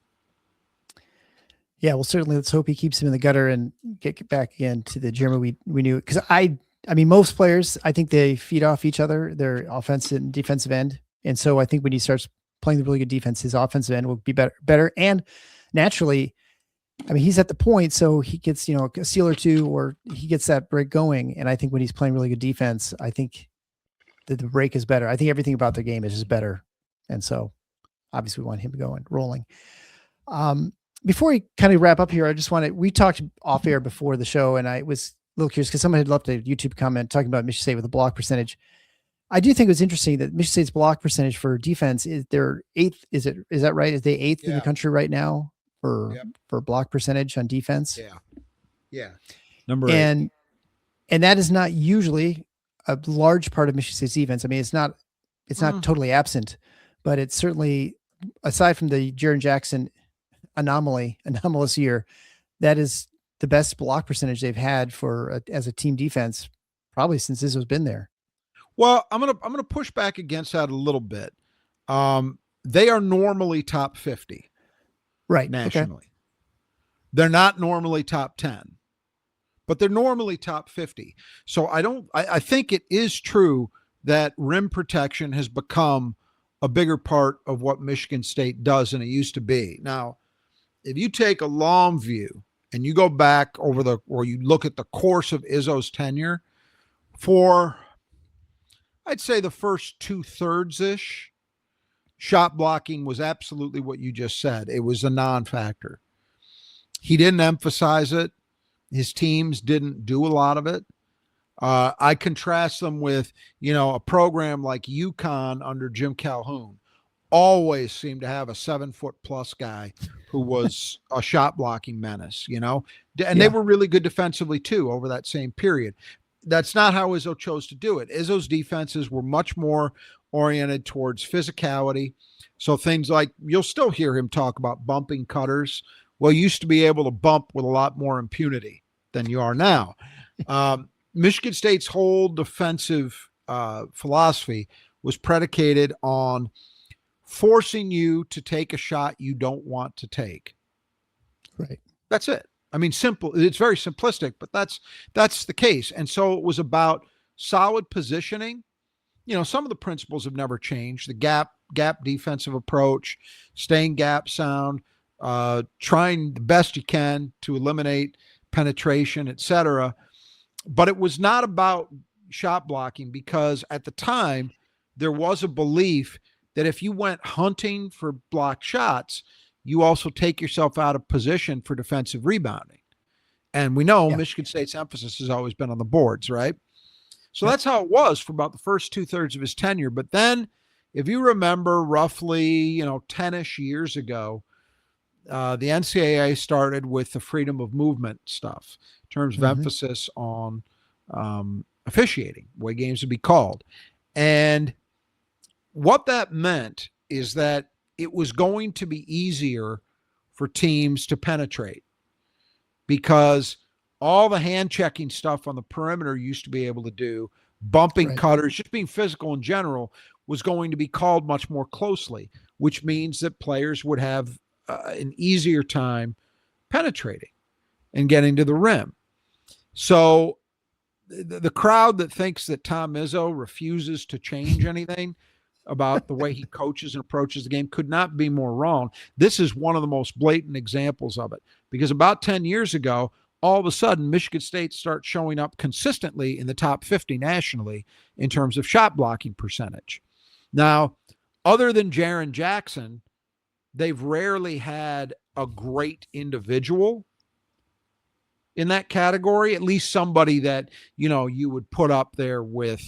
Yeah, well, certainly let's hope he keeps him in the gutter and get back again to the Jeremy we knew. Because I mean, most players, I think they feed off each other, their offensive and defensive end. And so I think when he starts playing the really good defense, his offensive end will be better. And naturally, I mean, he's at the point, so he gets, a steal or two, or he gets that break going. And I think when he's playing really good defense, I think that the break is better. I think everything about the game is just better. And so obviously we want him going, rolling. Before we kind of wrap up here, I just we talked off air before the show, and I was a little curious because someone had left a YouTube comment talking about Michigan State with the block percentage. I do think it was interesting that Michigan State's block percentage for defense is their 8th. Is that right? Is they 8th in the country right now for block percentage on defense? Yeah. Number 8. And that is not usually a large part of Michigan State's defense. I mean, it's not totally absent, but it's certainly, aside from the Jaren Jackson anomalous year, that is the best block percentage they've had as a team defense probably since Izzo's been there. Well, I'm gonna push back against that a little bit. They are normally top 50, right? Nationally, okay. They're not normally top 10, but they're normally top 50. So I think it is true that rim protection has become a bigger part of what Michigan State does than it used to be. Now, if you take a long view and you go back or you look at the course of Izzo's tenure, for I'd say the first 2/3-ish, shot blocking was absolutely what you just said. It was a non-factor. He didn't emphasize it. His teams didn't do a lot of it. I contrast them with, a program like UConn under Jim Calhoun always seemed to have a 7-foot-plus guy who was a shot blocking menace, and they were really good defensively too over that same period. That's not how Izzo chose to do it. Izzo's defenses were much more oriented towards physicality. So things like, you'll still hear him talk about bumping cutters. Well, you used to be able to bump with a lot more impunity than you are now. Michigan State's whole defensive philosophy was predicated on forcing you to take a shot you don't want to take. Right. That's it. I mean, simple. It's very simplistic, but that's the case. And so it was about solid positioning. Some of the principles have never changed. The gap defensive approach, staying gap sound, trying the best you can to eliminate penetration, etc. But it was not about shot blocking, because at the time there was a belief that if you went hunting for blocked shots, you also take yourself out of position for defensive rebounding. And we know Michigan State's emphasis has always been on the boards, right? So that's how it was for about the first 2/3 of his tenure. But then, if you remember, roughly, 10-ish years ago, the NCAA started with the freedom of movement stuff in terms of emphasis on officiating, the way games would be called. And what that meant is that it was going to be easier for teams to penetrate, because all the hand checking stuff on the perimeter used to be able to do, bumping cutters, just being physical in general, was going to be called much more closely, which means that players would have an easier time penetrating and getting to the rim. So the crowd that thinks that Tom Izzo refuses to change anything about the way he coaches and approaches the game could not be more wrong. This is one of the most blatant examples of it, because about 10 years ago, all of a sudden, Michigan State starts showing up consistently in the top 50 nationally in terms of shot blocking percentage. Now, other than Jaren Jackson, they've rarely had a great individual in that category, at least somebody that, you would put up there with,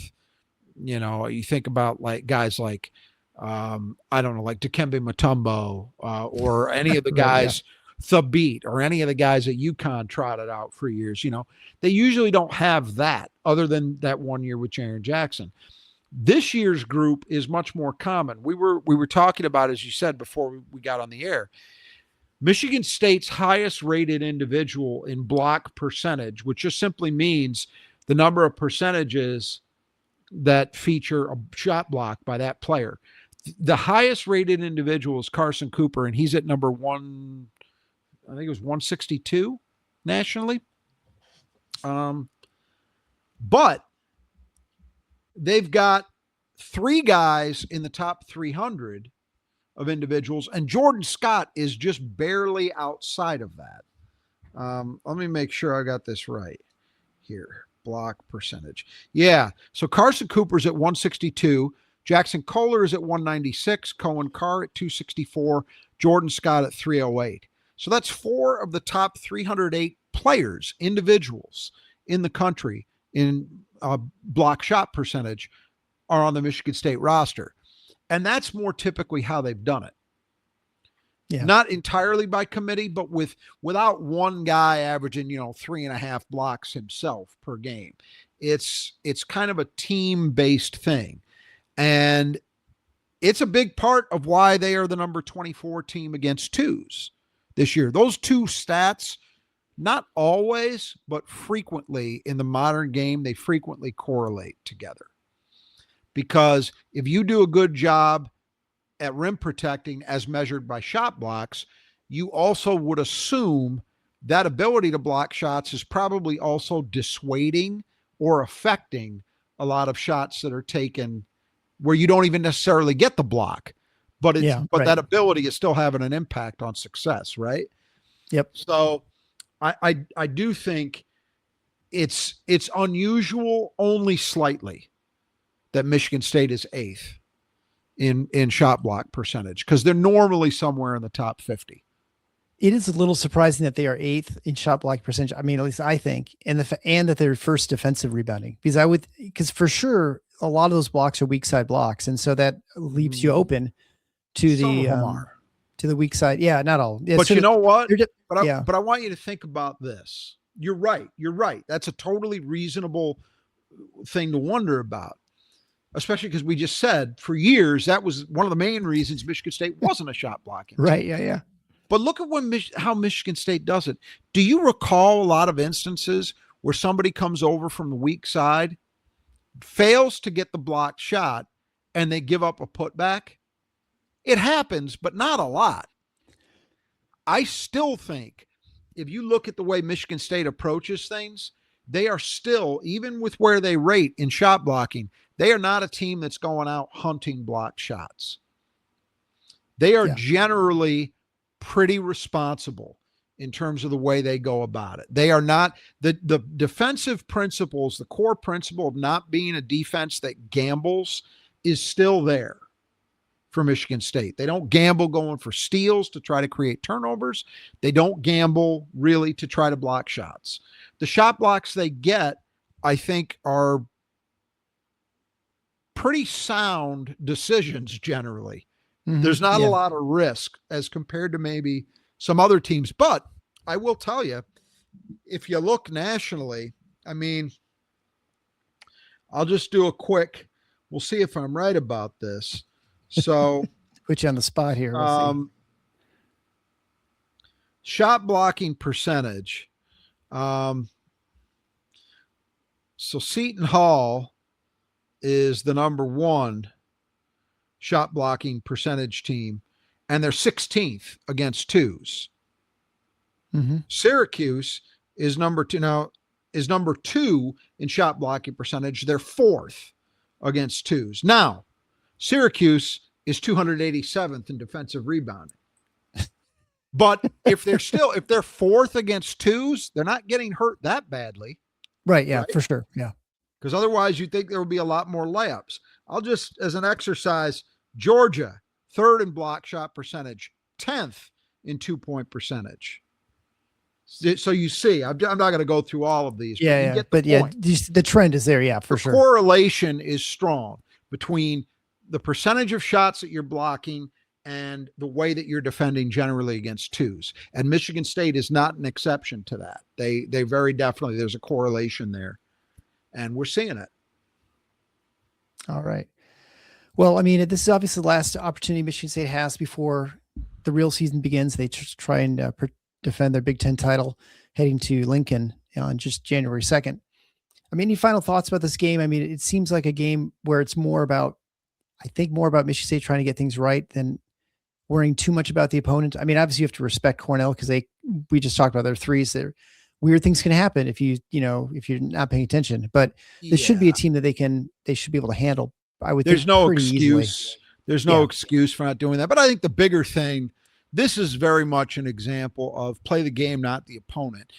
you think about like guys like, I don't know, like Dikembe Mutombo, or any of the Right, yeah. guys, Thabit, or any of the guys at UConn trotted out for years. They usually don't have that other than that 1 year with Jaren Jackson. This year's group is much more common. We were talking about, as you said before we got on the air, Michigan State's highest rated individual in block percentage, which just simply means the number of percentages that feature a shot block by that player. The highest rated individual is Carson Cooper, and he's at number one, I think it was 162 nationally. But they've got 3 guys in the top 300 of individuals, and Jordan Scott is just barely outside of that. Let me make sure I got this right here. Block percentage. Yeah. So Carson Cooper's at 162. Jackson Kohler is at 196. Coen Carr at 264. Jordan Scott at 308. So that's 4 of the top 308 players, individuals in the country in block shot percentage are on the Michigan State roster. And that's more typically how they've done it. Yeah. Not entirely by committee, but without one guy averaging, 3.5 blocks himself per game. It's kind of a team-based thing. And it's a big part of why they are the number 24 team against twos this year. Those 2 stats, not always, but frequently in the modern game, they frequently correlate together. Because if you do a good job at rim protecting as measured by shot blocks, you also would assume that ability to block shots is probably also dissuading or affecting a lot of shots that are taken where you don't even necessarily get the block, but right. That ability is still having an impact on success, right? Yep. So I do think it's unusual only slightly that Michigan State is 8th in shot block percentage, because they're normally somewhere in the top 50. It is a little surprising that they are 8th in shot block percentage. I mean, at least I think, and that they're first defensive rebounding, because for sure a lot of those blocks are weak side blocks, and so that leaves you open to the weak side. Yeah, not all. Yeah, but you know what? But I want you to think about this. You're right. That's a totally reasonable thing to wonder about. Especially because we just said for years that was one of the main reasons Michigan State wasn't a shot blocking team. Right, yeah. But look at how Michigan State does it. Do you recall a lot of instances where somebody comes over from the weak side, fails to get the blocked shot, and they give up a putback? It happens, but not a lot. I still think if you look at the way Michigan State approaches things, they are still, even with where they rate in shot blocking, they are not a team that's going out hunting block shots. They are generally pretty responsible in terms of the way they go about it. They are not the defensive principles, the core principle of not being a defense that gambles is still there for Michigan State. They don't gamble going for steals to try to create turnovers. They don't gamble really to try to block shots. The shot blocks they get, I think, are pretty sound decisions generally. Mm-hmm. There's not a lot of risk as compared to maybe some other teams. But I will tell you, if you look nationally, I mean, I'll just do a quick, we'll see if I'm right about this. So put you on the spot here. Shot blocking percentage. So Seton Hall is the number 1 shot blocking percentage team, and they're 16th against twos. Mm-hmm. Syracuse is number 2 in shot blocking percentage. They're 4th against twos. Now, Syracuse is 287th in defensive rebounding. But if they're 4th against twos, they're not getting hurt that badly. Right. Yeah, right? For sure. Yeah. Because otherwise you'd think there would be a lot more layups. I'll just, as an exercise, Georgia, 3rd in block shot percentage, 10th in 2-point percentage. So you see, I'm not going to go through all of these, but you get the point. The trend is there. Yeah, for sure. Correlation is strong between the percentage of shots that you're blocking and the way that you're defending generally against twos. And Michigan State is not an exception to that. They very definitely, there's a correlation there, and we're seeing it. All right. Well, I mean, this is obviously the last opportunity Michigan State has before the real season begins. They try and defend their Big Ten title heading to Lincoln on just January 2nd. I mean, any final thoughts about this game? I mean, it seems like a game where it's more about Michigan State trying to get things right than worrying too much about the opponent. I mean, obviously you have to respect Cornell because we just talked about their threes. Weird things can happen if you're not paying attention, but this should be a team that they should be able to handle. I would think there's no pretty excuse. Easily. There's no excuse for not doing that. But I think the bigger thing, this is very much an example of play the game, not the opponent.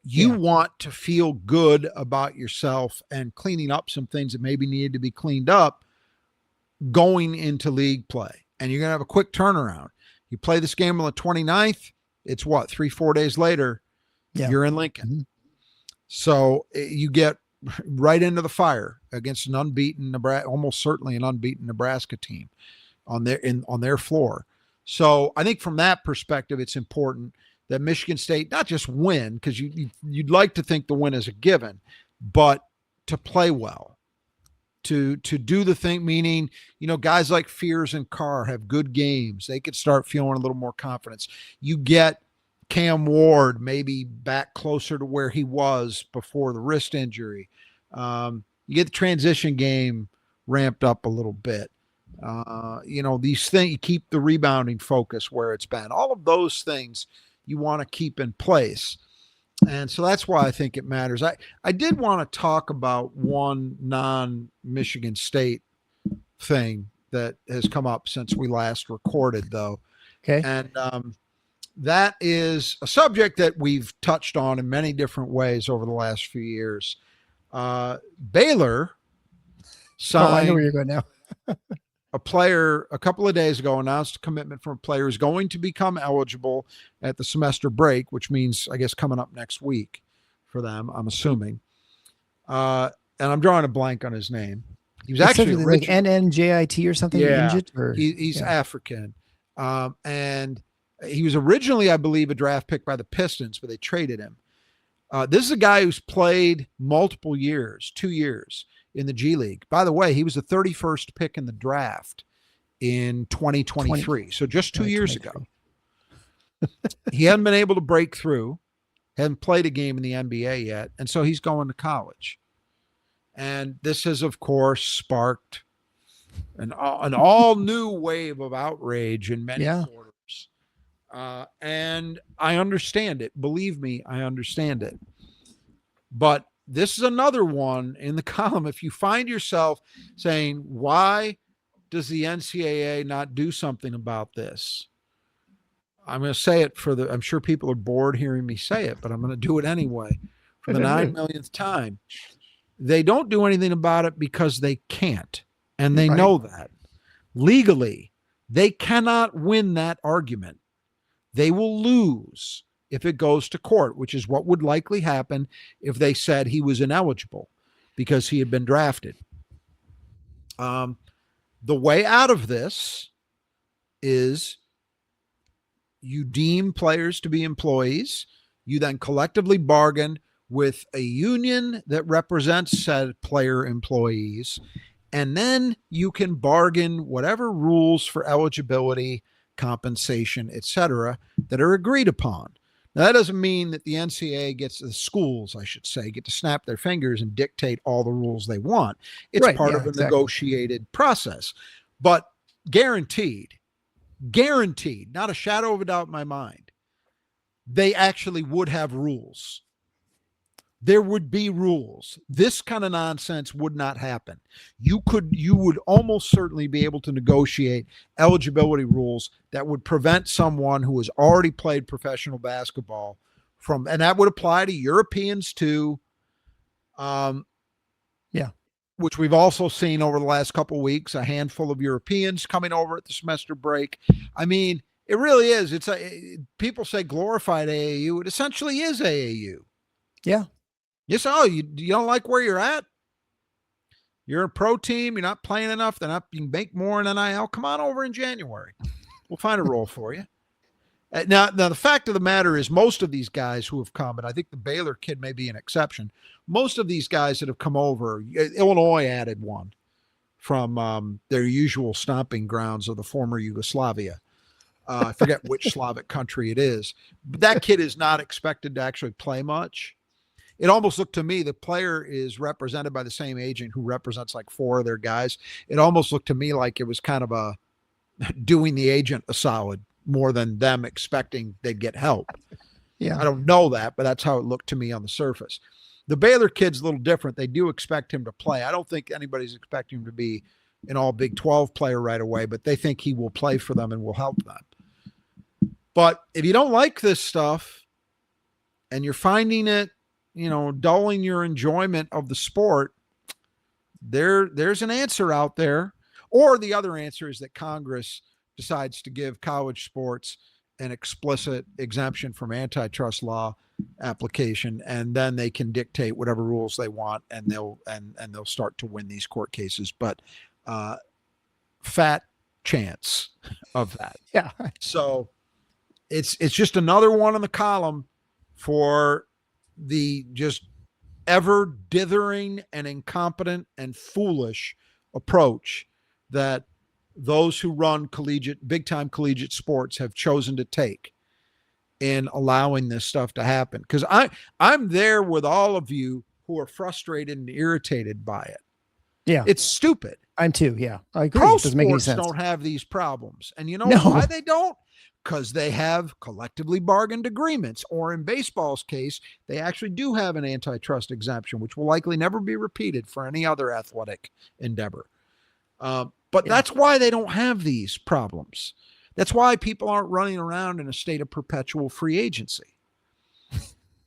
You want to feel good about yourself and cleaning up some things that maybe needed to be cleaned up going into league play. And you're going to have a quick turnaround. You play this game on the 29th. It's 3-4 days later. You're in Lincoln. Mm-hmm. So you get right into the fire against an unbeaten Nebraska, almost certainly an unbeaten Nebraska team on their floor. So I think from that perspective, it's important that Michigan State not just win, because you'd like to think the win is a given, but to play well, to do the thing, meaning, guys like Fears and Carr have good games. They could start feeling a little more confidence. You get Cam Ward maybe back closer to where he was before the wrist injury. You get the transition game ramped up a little bit. These things, you keep the rebounding focus where it's been. All of those things you want to keep in place. And so that's why I think it matters. I did want to talk about one non-Michigan State thing that has come up since we last recorded, though. Okay. And that is a subject that we've touched on in many different ways over the last few years. Baylor signed I know where you're going now. a player a couple of days ago, announced a commitment from a player who's going to become eligible at the semester break, which means, I guess, coming up next week for them, I'm assuming. And I'm drawing a blank on his name. He was actually like NNJIT or something. Yeah, Injit, he's African. And he was originally, I believe, a draft pick by the Pistons, but they traded him. This is a guy who's played multiple years, 2 years in the G League. By the way, he was the 31st pick in the draft in 2023. So just 2 years ago. He hadn't been able to break through, hadn't played a game in the NBA yet. And so he's going to college. And this has, of course, sparked an all new wave of outrage in many quarters. And I understand it. Believe me, I understand it. But this is another one in the column. If you find yourself saying, why does the NCAA not do something about this? I'm going to say it I'm sure people are bored hearing me say it, but I'm going to do it anyway for the 9 millionth time. They don't do anything about it because they can't. And they know that. Legally, they cannot win that argument. They will lose if it goes to court, which is what would likely happen if they said he was ineligible because he had been drafted. The way out of this is you deem players to be employees. You then collectively bargain with a union that represents said player employees. And then you can bargain whatever rules for eligibility, compensation, etc., that are agreed upon. Now, that doesn't mean that the NCAA the schools, I should say, get to snap their fingers and dictate all the rules they want. It's part of a negotiated process. But guaranteed, not a shadow of a doubt in my mind, they actually would have rules. There would be rules. This kind of nonsense would not happen. You would almost certainly be able to negotiate eligibility rules that would prevent someone who has already played professional basketball and that would apply to Europeans too. Which we've also seen over the last couple of weeks, a handful of Europeans coming over at the semester break. I mean, It really is. People say glorified AAU. It essentially is AAU. Yeah. Yes. Oh, you don't like where you're at? You're a pro team. You're not playing enough. You can make more in NIL. Come on over in January. We'll find a role for you. Now, the fact of the matter is most of these guys who have come, and I think the Baylor kid may be an exception, most of these guys that have come over, Illinois added one from their usual stomping grounds of the former Yugoslavia. I forget which Slavic country it is. But that kid is not expected to actually play much. It almost looked to me, the player is represented by the same agent who represents like 4 of their guys. It almost looked to me like it was kind of doing the agent a solid more than them expecting they'd get help. Yeah. I don't know that, but that's how it looked to me on the surface. The Baylor kid's a little different. They do expect him to play. I don't think anybody's expecting him to be an all Big 12 player right away, but they think he will play for them and will help them. But if you don't like this stuff and you're finding it, dulling your enjoyment of the sport, there's an answer out there. Or the other answer is that Congress decides to give college sports an explicit exemption from antitrust law application, and then they can dictate whatever rules they want, and they'll start to win these court cases. But fat chance of that. Yeah. So it's just another one in the column for the just ever dithering and incompetent and foolish approach that those who run big time collegiate sports have chosen to take in allowing this stuff to happen. Because I'm there with all of you who are frustrated and irritated by it. Yeah. It's stupid. I'm too. Yeah. I agree. Pro It doesn't make any sports sense. don't have these problems. And you know No. why they don't? Because they have collectively bargained agreements, or in baseball's case, they actually do have an antitrust exemption, which will likely never be repeated for any other athletic endeavor. But that's why they don't have these problems. That's why people aren't running around in a state of perpetual free agency.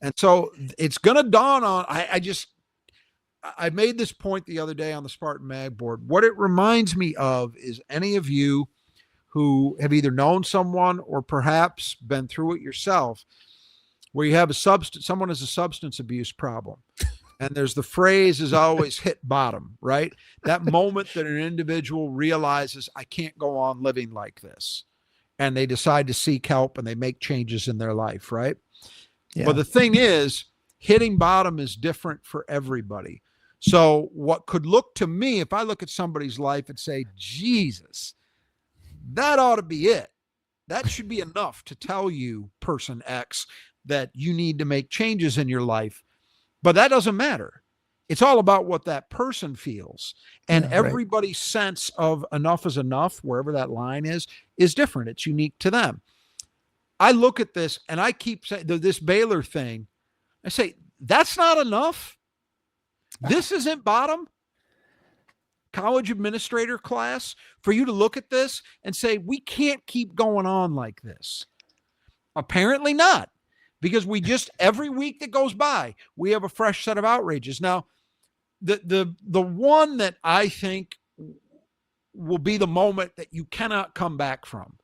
And so it's going to dawn on, I made this point the other day on the Spartan Mag board. What it reminds me of is any of you who have either known someone or perhaps been through it yourself, where you have someone has a substance abuse problem. And there's the phrase is always hit bottom, right? That moment that an individual realizes I can't go on living like this. And they decide to seek help and they make changes in their life, right? Yeah. But the thing is, hitting bottom is different for everybody. So what could look to me, if I look at somebody's life and say, Jesus, that ought to be it. That should be enough to tell you, person X, that you need to make changes in your life. But that doesn't matter. It's all about what that person feels. And everybody's sense of enough is enough, wherever that line is different. It's unique to them. I look at this and I keep saying this Baylor thing. I say, that's not enough. This isn't bottom. College administrator class, for you to look at this and say, we can't keep going on like this. Apparently not. Because we just, every week that goes by, we have a fresh set of outrages. Now, the one that I think will be the moment that you cannot come back from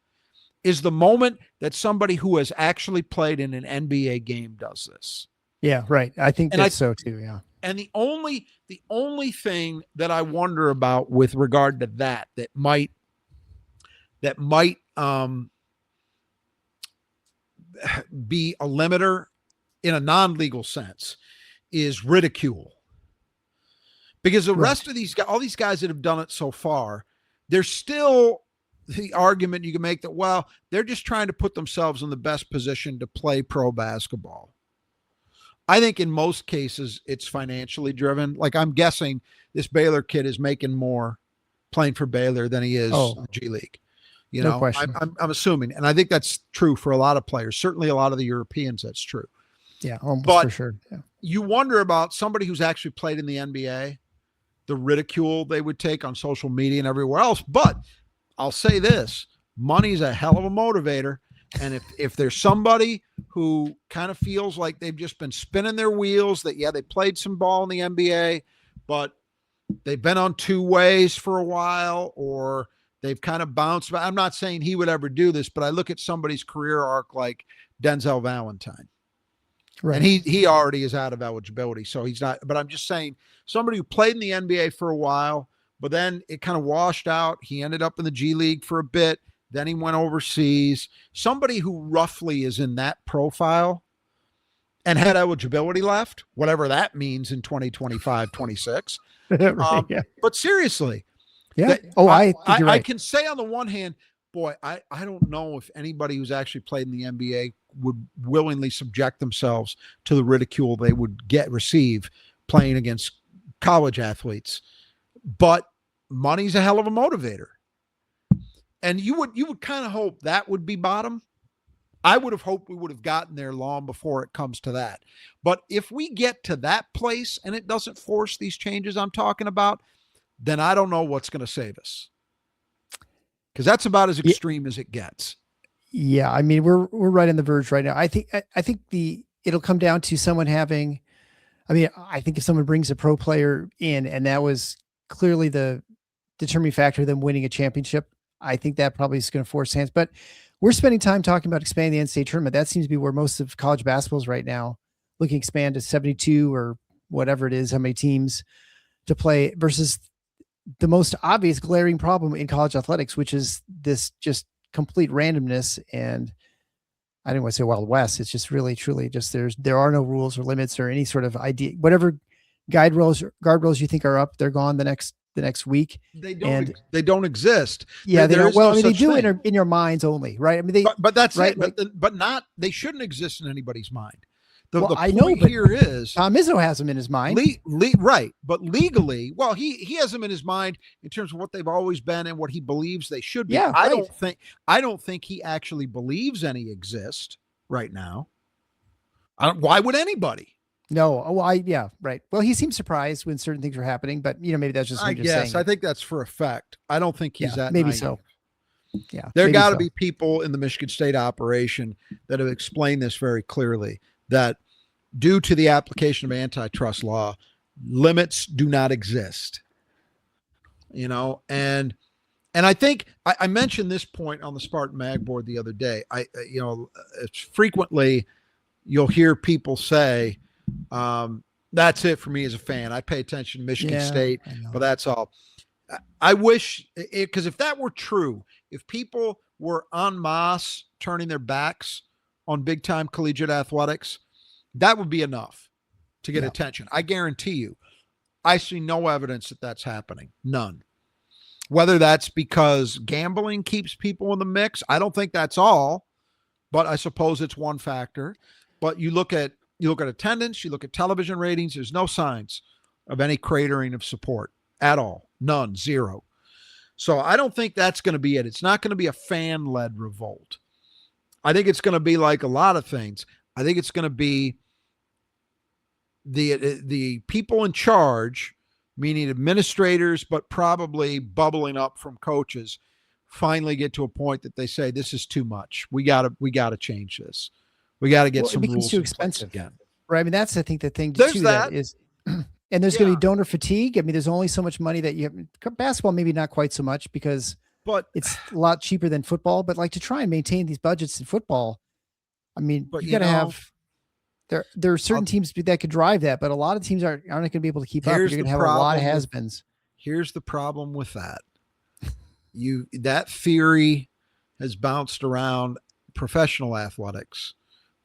is the moment that somebody who has actually played in an NBA game does this. Yeah, right. I think that's so too, yeah. And the only thing that I wonder about with regard to that might be a limiter in a non-legal sense is ridicule. Because the rest of these guys, all these guys that have done it so far, there's still the argument you can make that, well, they're just trying to put themselves in the best position to play pro basketball. I think in most cases it's financially driven. Like I'm guessing this Baylor kid is making more playing for Baylor than he is in the G League. You know, I'm assuming, and I think that's true for a lot of players. Certainly, a lot of the Europeans, that's true. Yeah, almost for sure. Yeah. You wonder about somebody who's actually played in the NBA, the ridicule they would take on social media and everywhere else. But I'll say this: money's a hell of a motivator, and if there's somebody who kind of feels like they've just been spinning their wheels, that they played some ball in the NBA, but they've been on two ways for a while, or They've kind of bounced. I'm not saying he would ever do this, but I look at somebody's career arc like Denzel Valentine. Right. And he already is out of eligibility, so he's not. But I'm just saying, somebody who played in the NBA for a while, but then it kind of washed out. He ended up in the G League for a bit. Then he went overseas. Somebody who roughly is in that profile and had eligibility left, whatever that means in 2025, 26. Right, yeah. But seriously, Yeah. I think you're right. I can say on the one hand, boy, I don't know if anybody who's actually played in the NBA would willingly subject themselves to the ridicule they would receive playing against college athletes. But money's a hell of a motivator. And you would kind of hope that would be bottom. I would have hoped we would have gotten there long before it comes to that. But if we get to that place and it doesn't force these changes I'm talking about, then I don't know what's going to save us. Because that's about as extreme as it gets. Yeah, I mean, we're right on the verge right now. I think it'll come down to someone having. I mean, I think if someone brings a pro player in, and that was clearly the determining factor of them winning a championship, I think that probably is going to force hands. But we're spending time talking about expanding the NCAA tournament. That seems to be where most of college basketball is right now, looking to expand to 72 or whatever it is, how many teams to play, versus the most obvious glaring problem in college athletics, which is this just complete randomness. And I didn't want to say Wild West. It's just really, truly just there are no rules or limits or any sort of idea. Whatever guardrails you think are up, they're gone the next week. They don't exist. Yeah, they don't. Well, I mean, they do in your minds only, right? I mean, but that's right, it. But not. They shouldn't exist in anybody's mind. The I point know, but here is Tom Izzo has them in his mind. Right. But legally, well, he has them in his mind in terms of what they've always been and what he believes they should be. Yeah, I don't think he actually believes any exist right now. Why would anybody? No. Oh, yeah, right. Well, he seems surprised when certain things are happening, but maybe that's just. I guess. I think that's for effect. I don't think he's that. Maybe naive. so. Yeah. There got to be people in the Michigan State operation that have explained this very clearly, that due to the application of antitrust law, limits do not exist. And I think I mentioned this point on the Spartan Mag board the other day. It's frequently you'll hear people say, that's it for me as a fan. I pay attention to Michigan State, but that's all. I wish because if that were true, if people were en masse turning their backs on big time collegiate athletics, that would be enough to get attention. I guarantee you. I see no evidence that that's happening. None. Whether that's because gambling keeps people in the mix, I don't think that's all, but I suppose it's one factor. But you look at attendance, you look at television ratings, there's no signs of any cratering of support at all. None, zero. So I don't think that's going to be it. It's not going to be a fan-led revolt. I think it's going to be like a lot of things. I think it's going to be the people in charge, meaning administrators, but probably bubbling up from coaches, finally get to a point that they say, this is too much. We got to change this. We got to get some rules too expensive again. Right. I mean, that's, I think, the thing there's too, that is, and there's going to be donor fatigue. I mean, there's only so much money that you have. Basketball, maybe not quite so much because it's a lot cheaper than football, but like to try and maintain these budgets in football, I mean, you got to have, there are certain teams that could drive that, but a lot of teams aren't going to be able to keep up. You're going to have a lot of has-beens. Here's the problem with that. That theory has bounced around professional athletics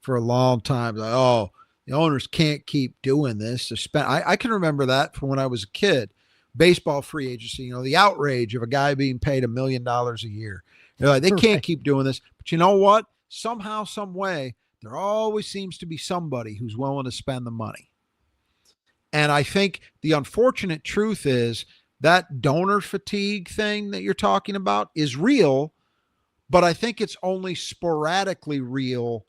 for a long time. Like, the owners can't keep doing this. I can remember that from when I was a kid. Baseball free agency, the outrage of a guy being paid $1 million a year. They're like, they can't keep doing this. But you know what? Somehow, some way, there always seems to be somebody who's willing to spend the money. And I think the unfortunate truth is that donor fatigue thing that you're talking about is real, but I think it's only sporadically real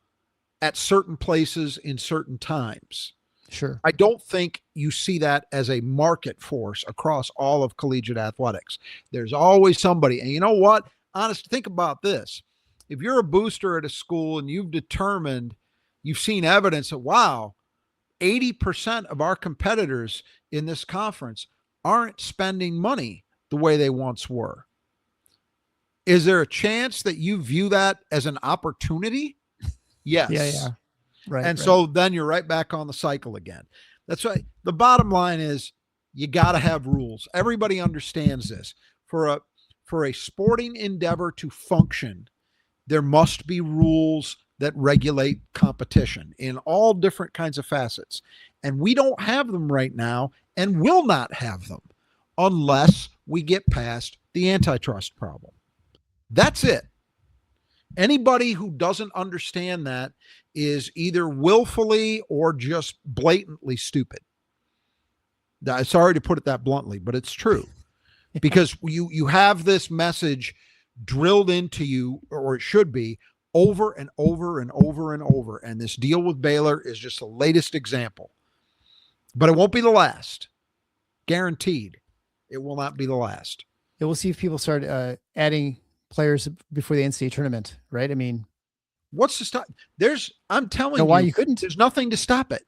at certain places in certain times. Sure. I don't think you see that as a market force across all of collegiate athletics. There's always somebody. And you know what? Honest, think about this. If you're a booster at a school and you've seen evidence that, wow, 80% of our competitors in this conference aren't spending money the way they once were. Is there a chance that you view that as an opportunity? Yes. Yeah. Right. And right. so then you're right back on the cycle again. That's right. The bottom line is you got to have rules. Everybody understands this. For a sporting endeavor to function, there must be rules that regulate competition in all different kinds of facets. And we don't have them right now and will not have them unless we get past the antitrust problem. That's it. Anybody who doesn't understand that is either willfully or just blatantly stupid. Sorry to put it that bluntly, but it's true. Because you have this message drilled into you, or it should be, over and over and over and over. And this deal with Baylor is just the latest example. But it won't be the last. Guaranteed. It will not be the last. Yeah, we'll see if people start adding players before the NCAA tournament, right? I mean, what's to stop? I'm telling you, why you couldn't. There's nothing to stop it.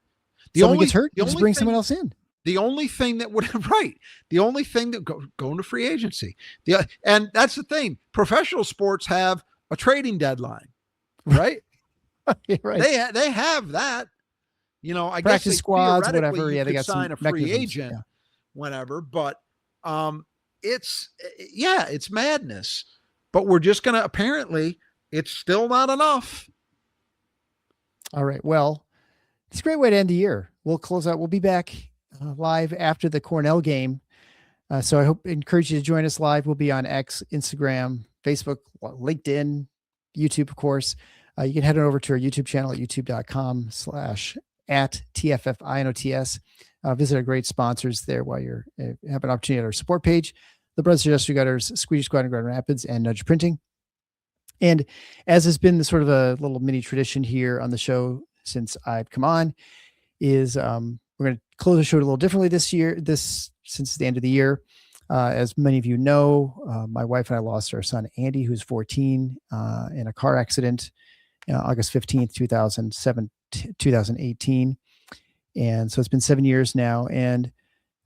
Someone gets hurt, you just bring someone else in. The only thing that would the only thing that go into free agency. And that's the thing. Professional sports have a trading deadline, right? Right. They have that. I Practice guess squads, whatever. Yeah, they got sign a free agent whenever, but it's madness. But we're just gonna apparently it's still not enough. All right. Well, it's a great way to end the year. We'll close out. We'll be back live after the Cornell game. So I encourage you to join us live. We'll be on X, Instagram, Facebook, LinkedIn, YouTube, of course. You can head on over to our YouTube channel at youtube.com/@TFFINOTS. Visit our great sponsors there while you have an opportunity at our support page. The Brothers Industrial Gutters, Squeegee Squad in Grand Rapids, and Nudge Printing. And as has been the sort of a little mini tradition here on the show since I've come on, is we're going to close the show a little differently this year, since the end of the year. As many of you know, my wife and I lost our son, Andy, who's 14, in a car accident, August 15th, 2018. And so it's been 7 years now. And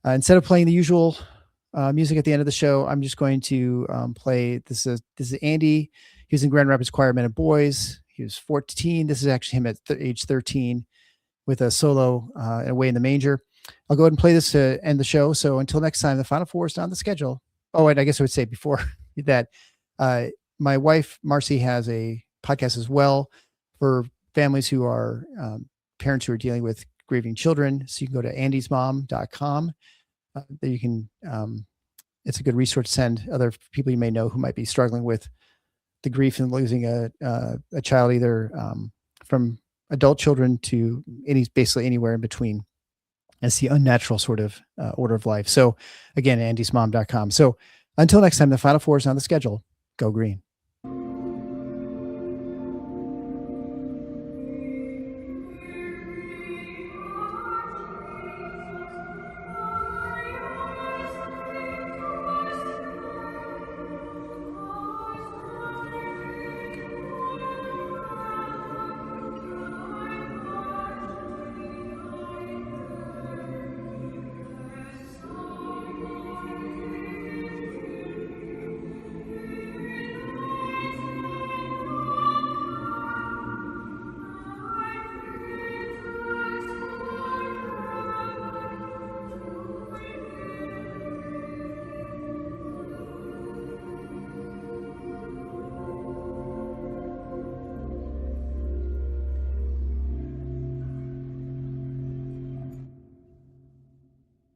instead of playing the usual music at the end of the show, I'm just going to play. This is Andy. He was in Grand Rapids Choir Men and Boys. He was 14. This is actually him at age 13 with a solo Away in the Manger. I'll go ahead and play this to end the show. So until next time, the Final Four is on the schedule. Oh, and I guess I would say before that, my wife, Marcy, has a podcast as well for families who are parents who are dealing with grieving children. So you can go to andysmom.com. There you can, it's a good resource to send other people you may know who might be struggling with the grief and losing a child, either from adult children to basically anywhere in between. It's the unnatural sort of order of life. So again, andysmom.com. So until next time, the Final Four is on the schedule. Go green.